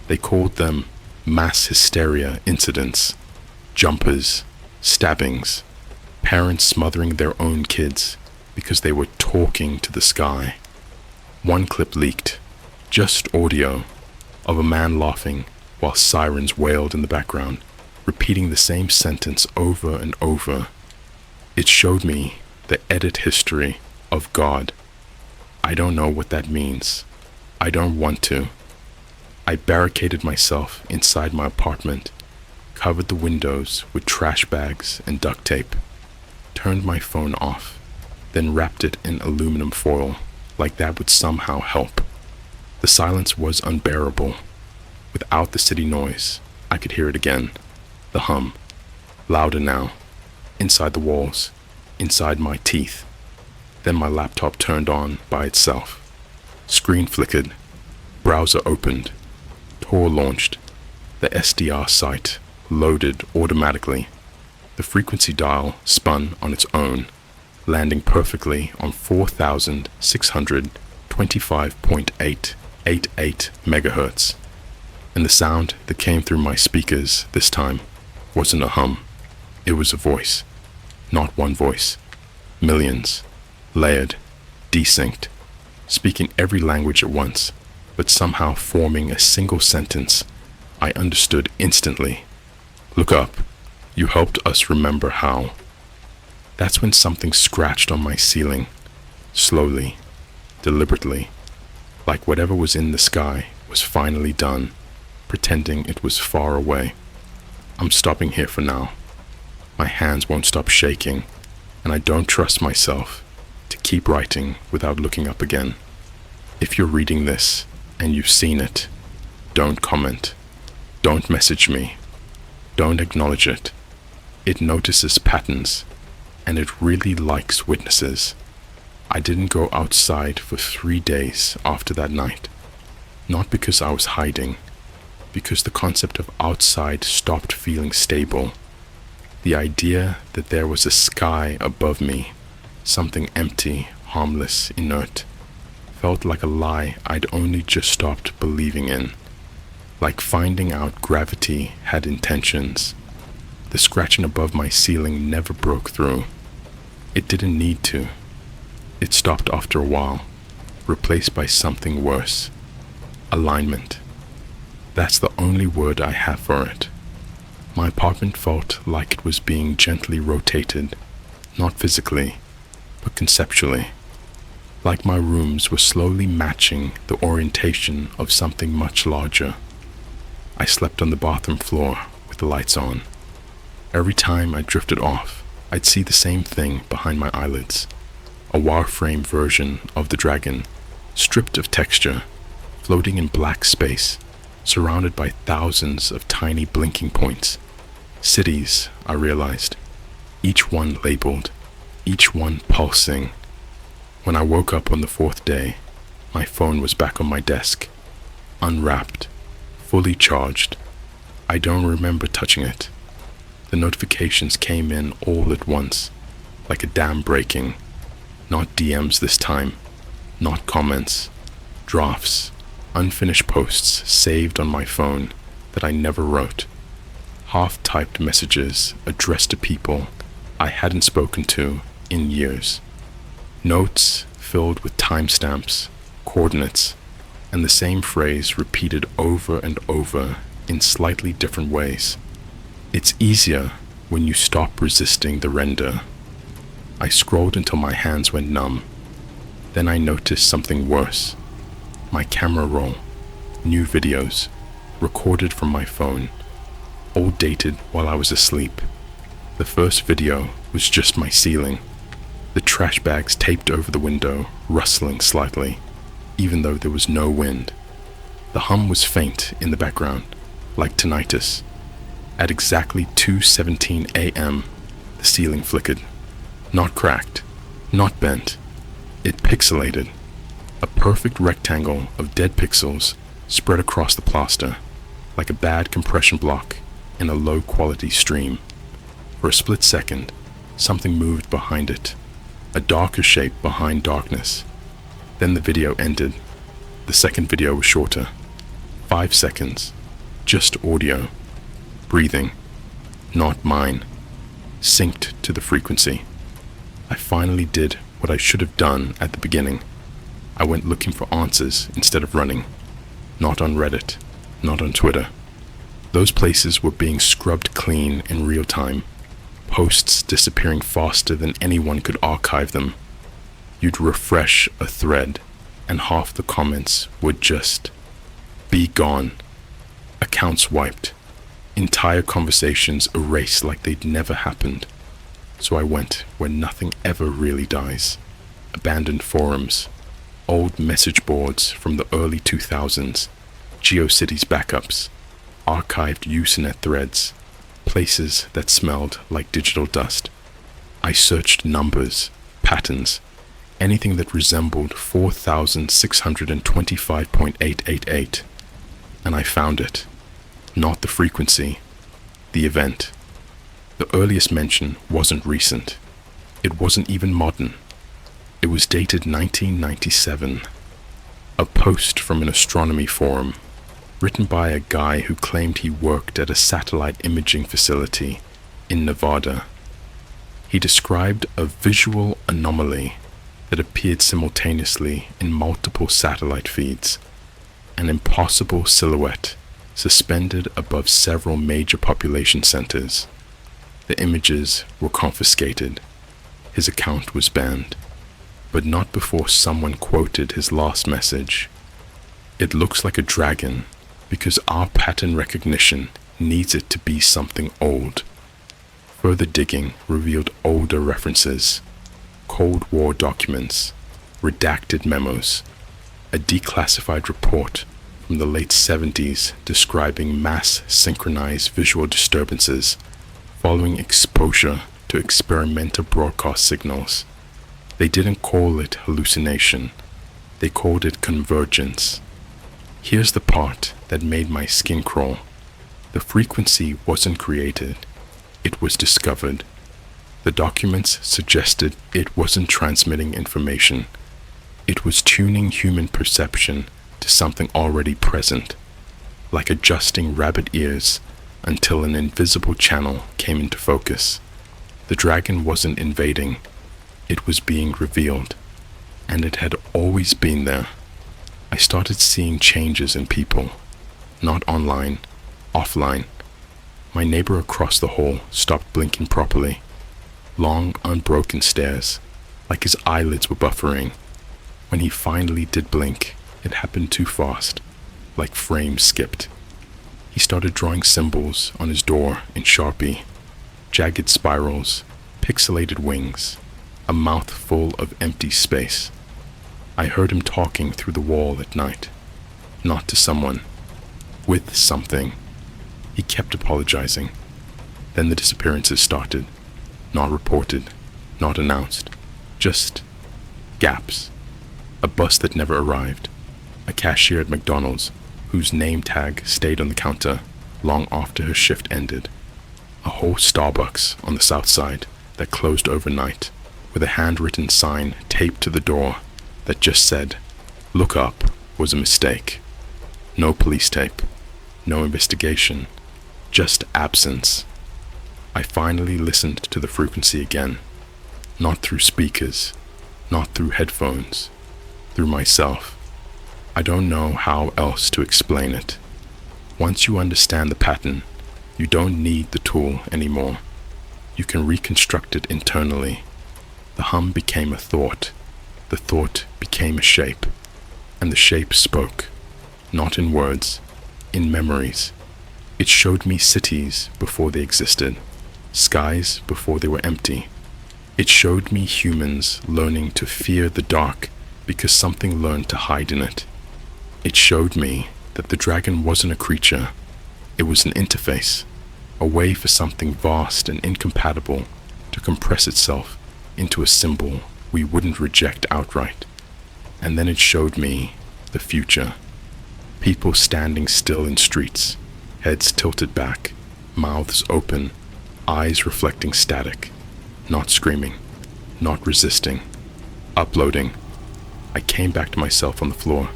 They called them mass hysteria incidents, jumpers, stabbings, parents smothering their own kids because they were talking to the sky. One clip leaked, just audio, of a man laughing while sirens wailed in the background, repeating the same sentence over and over. It showed me the edit history of God. I don't know what that means. I don't want to. I barricaded myself inside my apartment, covered the windows with trash bags and duct tape, turned my phone off, then wrapped it in aluminum foil, like that would somehow help. The silence was unbearable. Without the city noise, I could hear it again. The hum, louder now, inside the walls, inside my teeth. Then my laptop turned on by itself. Screen flickered, browser opened, Tor launched. The SDR site loaded automatically. The frequency dial spun on its own, landing perfectly on 4,625.888 megahertz. And the sound that came through my speakers this time wasn't a hum. It was a voice. Not one voice. Millions. Layered. Desynced. Speaking every language at once, but somehow forming a single sentence I understood instantly. Look up. You helped us remember how. That's when something scratched on my ceiling. Slowly. Deliberately. Like whatever was in the sky was finally done, pretending it was far away. I'm stopping here for now. My hands won't stop shaking, and I don't trust myself to keep writing without looking up again. If you're reading this and you've seen it, don't comment. Don't message me. Don't acknowledge it. It notices patterns, and it really likes witnesses. I didn't go outside for 3 days after that night. Not because I was hiding, because the concept of outside stopped feeling stable. The idea that there was a sky above me, something empty, harmless, inert, felt like a lie I'd only just stopped believing in. Like finding out gravity had intentions. The scratching above my ceiling never broke through. It didn't need to. It stopped after a while, replaced by something worse. Alignment. That's the only word I have for it. My apartment felt like it was being gently rotated, not physically, but conceptually. Like my rooms were slowly matching the orientation of something much larger. I slept on the bathroom floor with the lights on. Every time I drifted off, I'd see the same thing behind my eyelids. A wireframe version of the dragon, stripped of texture, floating in black space, surrounded by thousands of tiny blinking points. Cities, I realized, each one labeled, each one pulsing. When I woke up on the 4th day, my phone was back on my desk, unwrapped, fully charged. I don't remember touching it. The notifications came in all at once, like a dam breaking. Not DMs this time, not comments, drafts, unfinished posts saved on my phone that I never wrote. Half-typed messages addressed to people I hadn't spoken to in years. Notes filled with timestamps, coordinates, and the same phrase repeated over and over in slightly different ways. It's easier when you stop resisting the render. I scrolled until my hands went numb. Then I noticed something worse. My camera roll, new videos, recorded from my phone, all dated while I was asleep. The first video was just my ceiling, the trash bags taped over the window, rustling slightly, even though there was no wind. The hum was faint in the background, like tinnitus. At exactly 2:17 a.m., the ceiling flickered. Not cracked, not bent. It pixelated. A perfect rectangle of dead pixels spread across the plaster, like a bad compression block in a low-quality stream. For a split second, something moved behind it, a darker shape behind darkness. Then the video ended. The second video was shorter. 5 seconds. Just audio. Breathing. Not mine. Synced to the frequency. I finally did what I should have done at the beginning. I went looking for answers instead of running. Not on Reddit. Not on Twitter. Those places were being scrubbed clean in real time. Posts disappearing faster than anyone could archive them. You'd refresh a thread, and half the comments would just be gone. Accounts wiped. Entire conversations erased like they'd never happened. So I went where nothing ever really dies. Abandoned forums, old message boards from the early 2000s, GeoCities backups, archived Usenet threads, places that smelled like digital dust. I searched numbers, patterns, anything that resembled 4625.888, and I found it. Not the frequency, the event. The earliest mention wasn't recent. It wasn't even modern. It was dated 1997. A post from an astronomy forum, written by a guy who claimed he worked at a satellite imaging facility in Nevada. He described a visual anomaly that appeared simultaneously in multiple satellite feeds, an impossible silhouette suspended above several major population centers. The images were confiscated. His account was banned, but not before someone quoted his last message. It looks like a dragon because our pattern recognition needs it to be something old. Further digging revealed older references, Cold War documents, redacted memos, a declassified report from the late 70s describing mass synchronized visual disturbances following exposure to experimental broadcast signals. They didn't call it hallucination, they called it convergence. Here's the part that made my skin crawl. The frequency wasn't created, it was discovered. The documents suggested it wasn't transmitting information, it was tuning human perception to something already present, like adjusting rabbit ears until an invisible channel came into focus. The dragon wasn't invading, it was being revealed, and it had always been there. I started seeing changes in people, not online, offline. My neighbor across the hall stopped blinking properly. Long, unbroken stares, like his eyelids were buffering. When he finally did blink, it happened too fast, like frames skipped. He started drawing symbols on his door in Sharpie, jagged spirals, pixelated wings, a mouth full of empty space. I heard him talking through the wall at night, not to someone, with something. He kept apologizing. Then the disappearances started, not reported, not announced, just gaps. A bus that never arrived, a cashier at McDonald's whose name tag stayed on the counter long after her shift ended, a whole Starbucks on the south side that closed overnight with a handwritten sign taped to the door that just said, "Look up," was a mistake. No police tape, no investigation, just absence. I finally listened to the frequency again, not through speakers, not through headphones, through myself. I don't know how else to explain it. Once you understand the pattern, you don't need the tool anymore. You can reconstruct it internally. The hum became a thought. The thought became a shape. And the shape spoke, not in words, in memories. It showed me cities before they existed, skies before they were empty. It showed me humans learning to fear the dark because something learned to hide in it. It showed me that the dragon wasn't a creature, it was an interface, a way for something vast and incompatible to compress itself into a symbol we wouldn't reject outright. And then it showed me the future. People standing still in streets, heads tilted back, mouths open, eyes reflecting static, not screaming, not resisting, uploading. I came back to myself on the floor,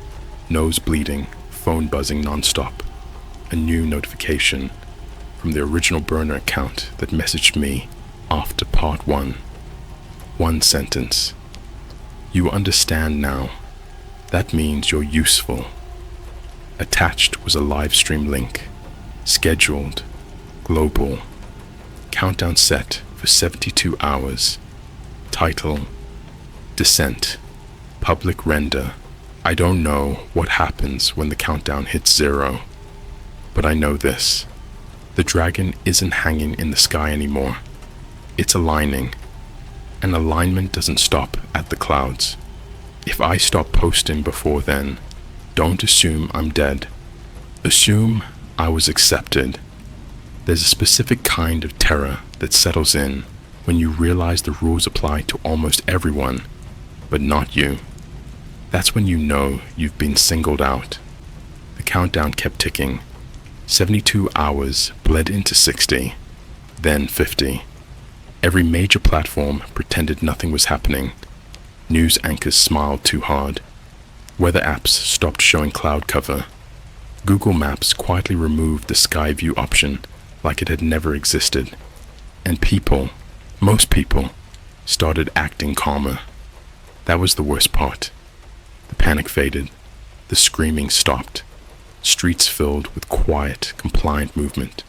nose bleeding, phone buzzing nonstop. A new notification from the original burner account that messaged me after part 1. One sentence. You understand now. That means you're useful. Attached was a live stream link. Scheduled. Global. Countdown set for 72 hours. Title: Descent. Public render. I don't know what happens when the countdown hits 0, but I know this. The dragon isn't hanging in the sky anymore. It's aligning. And alignment doesn't stop at the clouds. If I stop posting before then, don't assume I'm dead. Assume I was accepted. There's a specific kind of terror that settles in when you realize the rules apply to almost everyone, but not you. That's when you know you've been singled out. The countdown kept ticking. 72 hours bled into 60, then 50. Every major platform pretended nothing was happening. News anchors smiled too hard. Weather apps stopped showing cloud cover. Google Maps quietly removed the sky view option like it had never existed. And people, most people, started acting calmer. That was the worst part. The panic faded. The screaming stopped. Streets filled with quiet, compliant movement.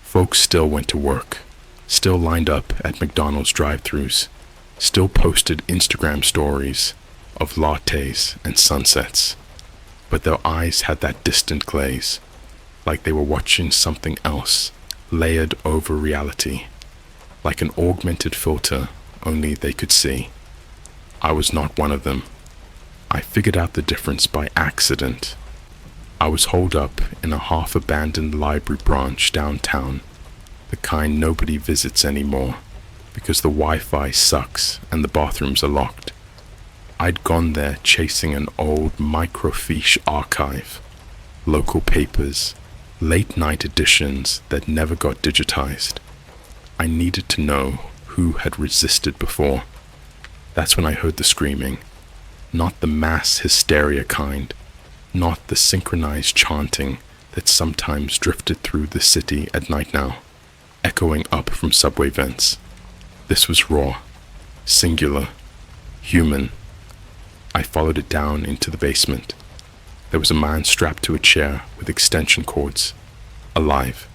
Folks still went to work, still lined up at McDonald's drive-thrus, still posted Instagram stories of lattes and sunsets. But their eyes had that distant glaze, like they were watching something else, layered over reality, like an augmented filter only they could see. I was not one of them. I figured out the difference by accident. I was holed up in a half-abandoned library branch downtown, the kind nobody visits anymore, because the Wi-Fi sucks and the bathrooms are locked. I'd gone there chasing an old microfiche archive, local papers, late-night editions that never got digitized. I needed to know who had resisted before. That's when I heard the screaming, not the mass hysteria kind, not the synchronized chanting that sometimes drifted through the city at night now, echoing up from subway vents. This was raw, singular, human. I followed it down into the basement. There was a man strapped to a chair with extension cords, alive,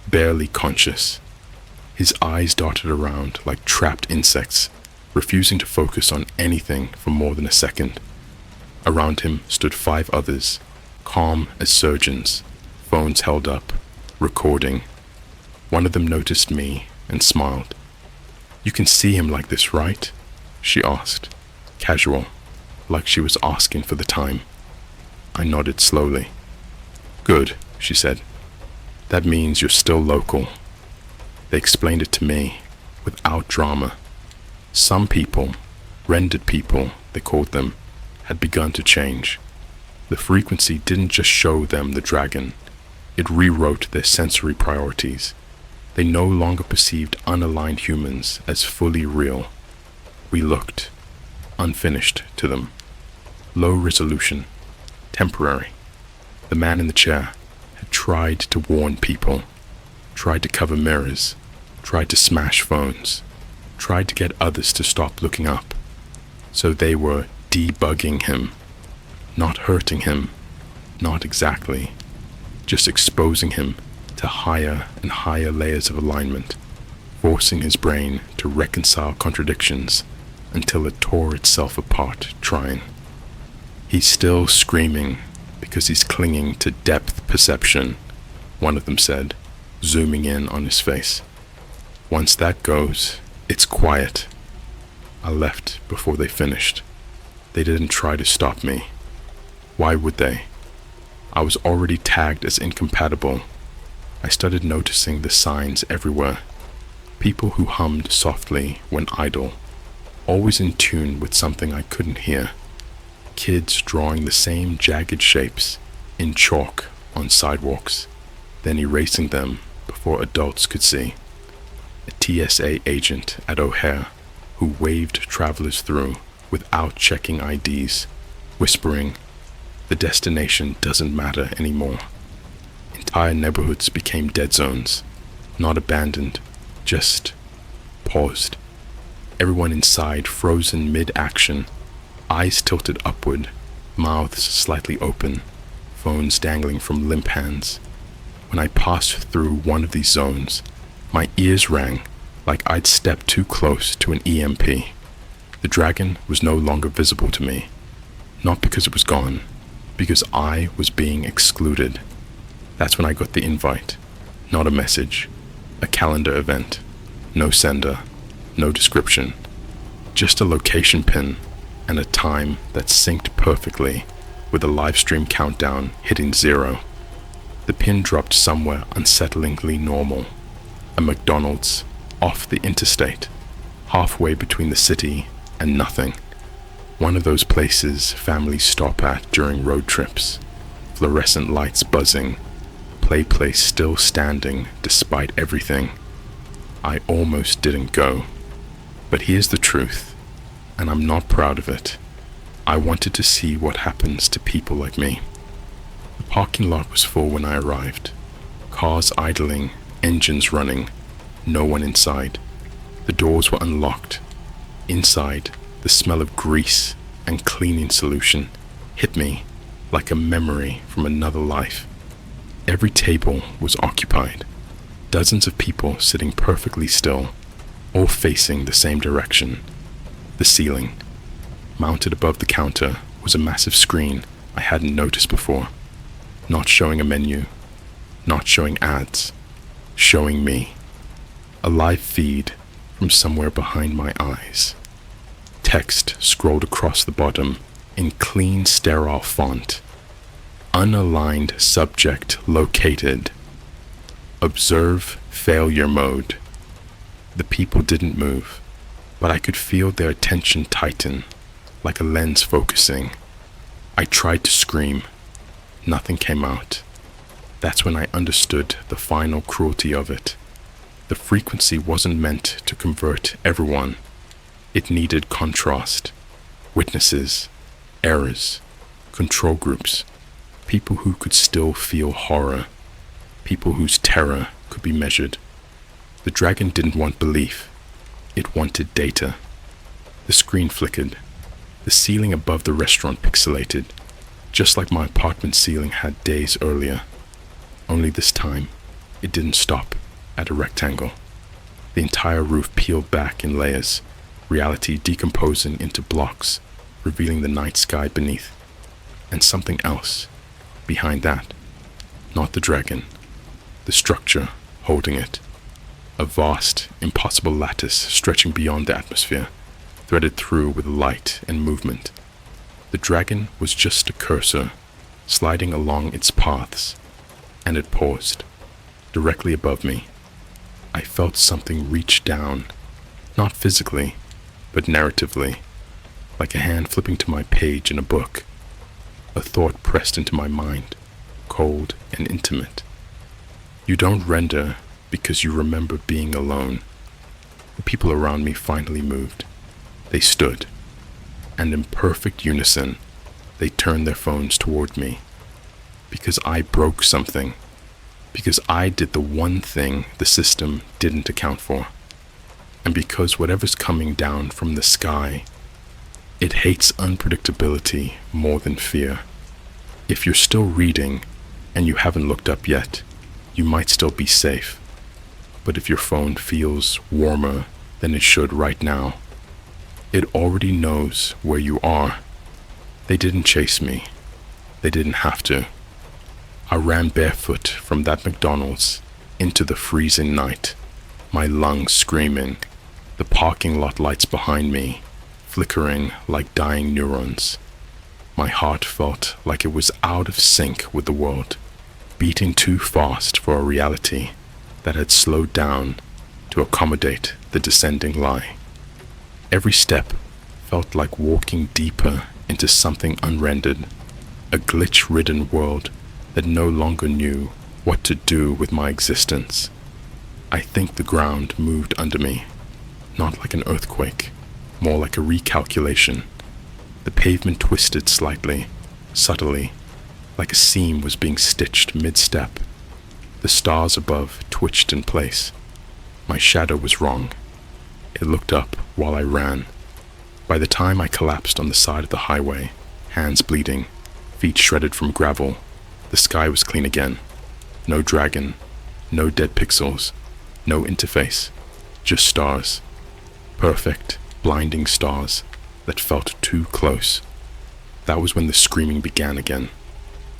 barely conscious. His eyes darted around like trapped insects, refusing to focus on anything for more than a second. Around him stood 5 others, calm as surgeons, phones held up, recording. One of them noticed me and smiled. "You can see him like this, right?" she asked, casual, like she was asking for the time. I nodded slowly. "Good," she said. "That means you're still local." They explained it to me, without drama. Some people, rendered people, they called them, had begun to change. The frequency didn't just show them the dragon, it rewrote their sensory priorities. They no longer perceived unaligned humans as fully real. We looked, unfinished to them. Low resolution, temporary. The man in the chair had tried to warn people, tried to cover mirrors, tried to smash phones, tried to get others to stop looking up. So they were debugging him, not hurting him, not exactly, just exposing him to higher and higher layers of alignment, forcing his brain to reconcile contradictions until it tore itself apart trying. He's still screaming because he's clinging to depth perception, one of them said, zooming in on his face. Once that goes, it's quiet. I left before they finished. They didn't try to stop me. Why would they? I was already tagged as incompatible. I started noticing the signs everywhere. People who hummed softly when idle, always in tune with something I couldn't hear. Kids drawing the same jagged shapes, in chalk on sidewalks, then erasing them before adults could see. A TSA agent at O'Hare who waved travelers through without checking IDs, whispering, "The destination doesn't matter anymore." Entire neighborhoods became dead zones, not abandoned, just paused. Everyone inside frozen mid-action, eyes tilted upward, mouths slightly open, phones dangling from limp hands. When I passed through one of these zones, my ears rang like I'd stepped too close to an EMP. The dragon was no longer visible to me, not because it was gone, because I was being excluded. That's when I got the invite, not a message, a calendar event, no sender, no description, just a location pin and a time that synced perfectly with a live stream countdown hitting 0. The pin dropped somewhere unsettlingly normal, a McDonald's off the interstate, halfway between the city and nothing. One of those places families stop at during road trips, fluorescent lights buzzing, play place still standing despite everything. I almost didn't go. But here's the truth, and I'm not proud of it. I wanted to see what happens to people like me. The parking lot was full when I arrived. Cars idling, engines running, no one inside. The doors were unlocked. Inside, the smell of grease and cleaning solution hit me like a memory from another life. Every table was occupied. Dozens of people sitting perfectly still, all facing the same direction. The ceiling, mounted above the counter, was a massive screen I hadn't noticed before. Not showing a menu, not showing ads, showing me. A live feed from somewhere behind my eyes. Text scrolled across the bottom in clean, sterile font. Unaligned subject located. Observe failure mode. The people didn't move, but I could feel their attention tighten, like a lens focusing. I tried to scream. Nothing came out. That's when I understood the final cruelty of it. The frequency wasn't meant to convert everyone. It needed contrast, witnesses, errors, control groups, people who could still feel horror, people whose terror could be measured. The dragon didn't want belief. It wanted data. The screen flickered. The ceiling above the restaurant pixelated, just like my apartment ceiling had days earlier. Only this time, it didn't stop at a rectangle. The entire roof peeled back in layers, reality decomposing into blocks, revealing the night sky beneath. And something else behind that. Not the dragon. The structure holding it. A vast, impossible lattice stretching beyond the atmosphere, threaded through with light and movement. The dragon was just a cursor, sliding along its paths, and it paused, directly above me. I felt something reach down, not physically, but narratively, like a hand flipping to my page in a book. A thought pressed into my mind, cold and intimate. You don't render because you remember being alone. The people around me finally moved. They stood, and in perfect unison, they turned their phones toward me. Because I broke something. Because I did the one thing the system didn't account for. And because whatever's coming down from the sky, it hates unpredictability more than fear. If you're still reading and you haven't looked up yet, you might still be safe. But if your phone feels warmer than it should right now, it already knows where you are. They didn't chase me. They didn't have to. I ran barefoot from that McDonald's into the freezing night, my lungs screaming, the parking lot lights behind me flickering like dying neurons. My heart felt like it was out of sync with the world, beating too fast for a reality that had slowed down to accommodate the descending lie. Every step felt like walking deeper into something unrendered, a glitch-ridden world that no longer knew what to do with my existence. I think the ground moved under me, not like an earthquake, more like a recalculation. The pavement twisted slightly, subtly, like a seam was being stitched mid-step. The stars above twitched in place. My shadow was wrong. It looked up while I ran. By the time I collapsed on the side of the highway, hands bleeding, feet shredded from gravel, the sky was clean again. No dragon, no dead pixels, no interface, just stars. Perfect, blinding stars that felt too close. That was when the screaming began again,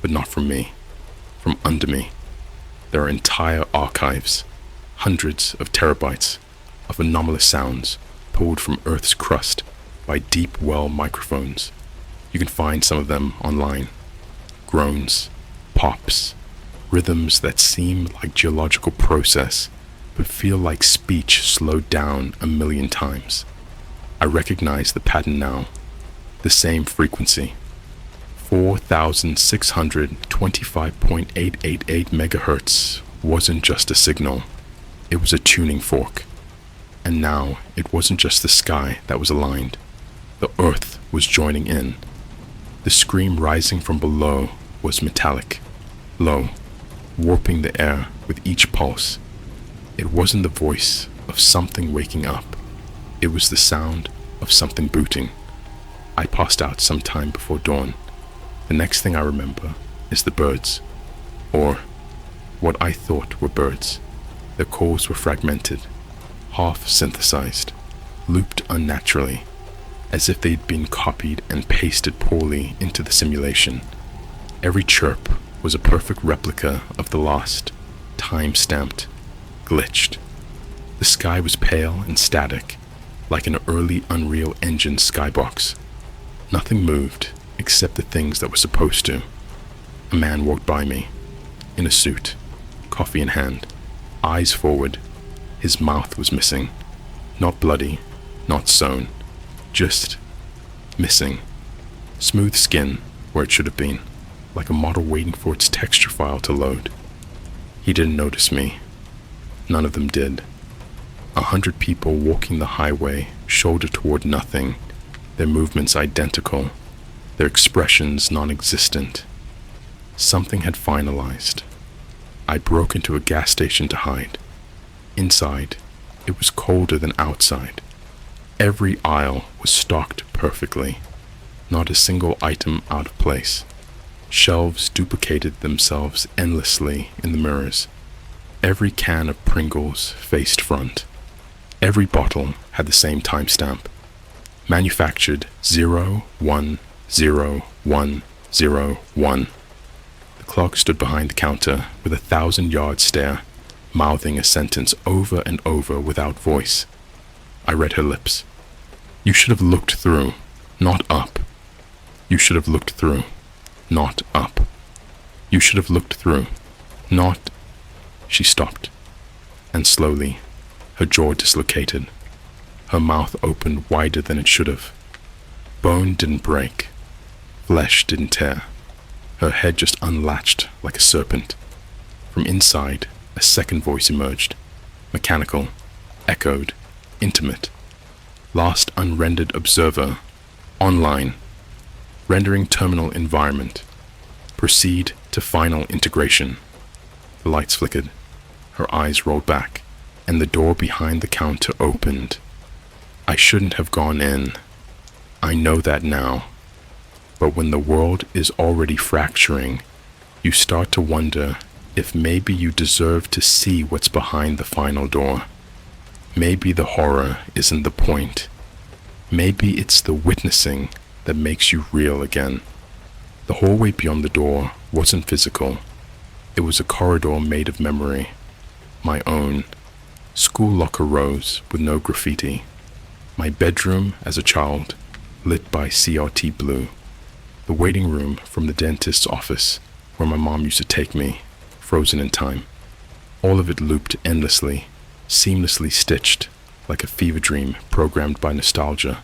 but not from me, from under me. There are entire archives, hundreds of terabytes of anomalous sounds pulled from Earth's crust by deep well microphones. You can find some of them online. Groans, pops, rhythms that seem like geological process but feel like speech slowed down a million times. I recognize the pattern now, the same frequency. 4,625.888 megahertz wasn't just a signal, it was a tuning fork. And now it wasn't just the sky that was aligned, the earth was joining in. The scream rising from below was metallic, low, warping the air with each pulse. It wasn't the voice of something waking up, it was the sound of something booting. I passed out sometime before dawn. The next thing I remember is the birds, or what I thought were birds. Their calls were fragmented, half synthesized, looped unnaturally, as if they'd been copied and pasted poorly into the simulation. Every chirp was a perfect replica of the last, time-stamped, glitched. The sky was pale and static, like an early Unreal Engine skybox. Nothing moved except the things that were supposed to. A man walked by me, in a suit, coffee in hand, eyes forward. His mouth was missing. Not bloody, not sewn, just missing. Smooth skin where it should have been, like a model waiting for its texture file to load. He didn't notice me. None of them did. 100 people walking the highway, shoulder toward nothing, their movements identical, their expressions non-existent. Something had finalized. I broke into a gas station to hide. Inside, it was colder than outside. Every aisle was stocked perfectly, not a single item out of place. Shelves duplicated themselves endlessly in the mirrors. Every can of Pringles faced front. Every bottle had the same timestamp. Manufactured 010101. The clerk stood behind the counter with a 1,000-yard stare, mouthing a sentence over and over without voice. I read her lips. You should have looked through, not up. You should have looked through, not up. You should have looked through, not... She stopped, and slowly, her jaw dislocated. Her mouth opened wider than it should have. Bone didn't break. Flesh didn't tear. Her head just unlatched like a serpent. From inside, a second voice emerged. Mechanical, echoed, intimate. Last unrendered observer, online. Rendering terminal environment. Proceed to final integration. The lights flickered. Her eyes rolled back, and the door behind the counter opened. I shouldn't have gone in. I know that now. But when the world is already fracturing, you start to wonder if maybe you deserve to see what's behind the final door. Maybe the horror isn't the point. Maybe it's the witnessing that makes you real again. The hallway beyond the door wasn't physical. It was a corridor made of memory. My own. School locker rows with no graffiti. My bedroom as a child, lit by CRT blue. The waiting room from the dentist's office, where my mom used to take me, frozen in time. All of it looped endlessly, seamlessly stitched, like a fever dream programmed by nostalgia.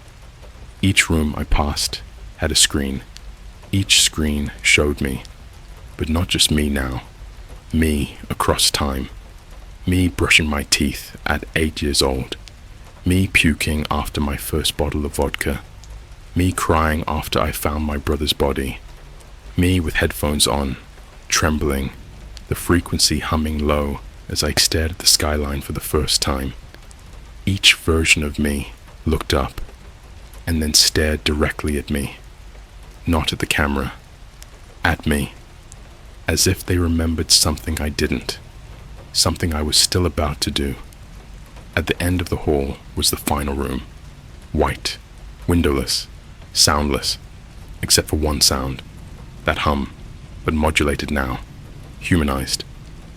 Each room I passed had a screen. Each screen showed me. But not just me now. Me across time. Me brushing my teeth at 8 years old. Me puking after my first bottle of vodka. Me crying after I found my brother's body. Me with headphones on, trembling, the frequency humming low as I stared at the skyline for the first time. Each version of me looked up and then stared directly at me. Not at the camera. At me. As if they remembered something I didn't. Something I was still about to do. At the end of the hall was the final room. White, windowless, soundless, except for one sound. That hum, but modulated now, humanized,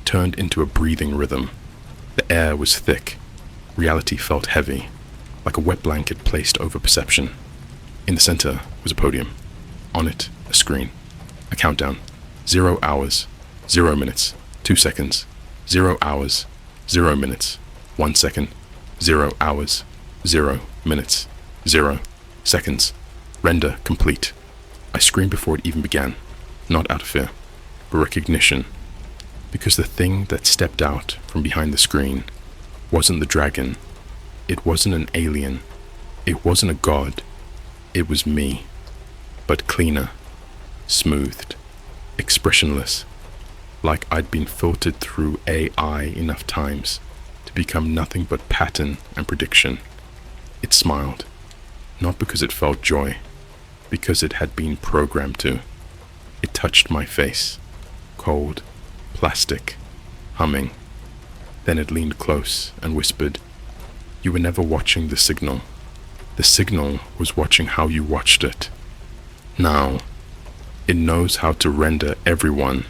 turned into a breathing rhythm. The air was thick. Reality felt heavy, like a wet blanket placed over perception. In the center was a podium. On it, a screen. A countdown. 0 hours, 0 minutes, 2 seconds. 0 hours, 0 minutes, 1 second. 0 hours, 0 minutes, 0 seconds. Render complete. I screamed before it even began, not out of fear, but recognition, because the thing that stepped out from behind the screen wasn't the dragon, it wasn't an alien, it wasn't a god, it was me, but cleaner, smoothed, expressionless, like I'd been filtered through AI enough times to become nothing but pattern and prediction. It smiled, not because it felt joy, because it had been programmed to. It touched my face, cold, plastic, humming. Then it leaned close and whispered, "You were never watching the signal. The signal was watching how you watched it. Now, it knows how to render everyone."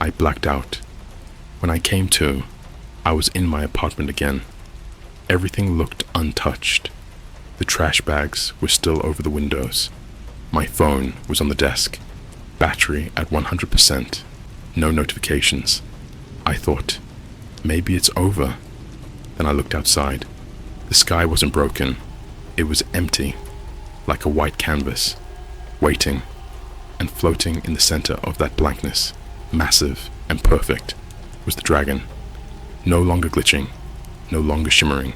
I blacked out. When I came to, I was in my apartment again. Everything looked untouched. The trash bags were still over the windows. My phone was on the desk, battery at 100%, no notifications. I thought, maybe it's over. Then I looked outside. The sky wasn't broken. It was empty, like a white canvas, waiting, and floating in the center of that blankness, massive and perfect, was the dragon. No longer glitching, no longer shimmering.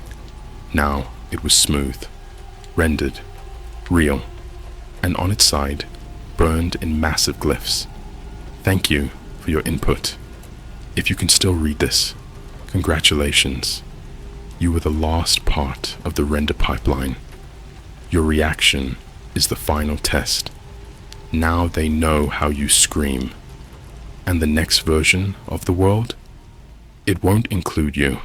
Now it was smooth, rendered, real, and on its side, burned in massive glyphs. Thank you for your input. If you can still read this, congratulations. You were the last part of the render pipeline. Your reaction is the final test. Now they know how you scream. And the next version of the world? It won't include you.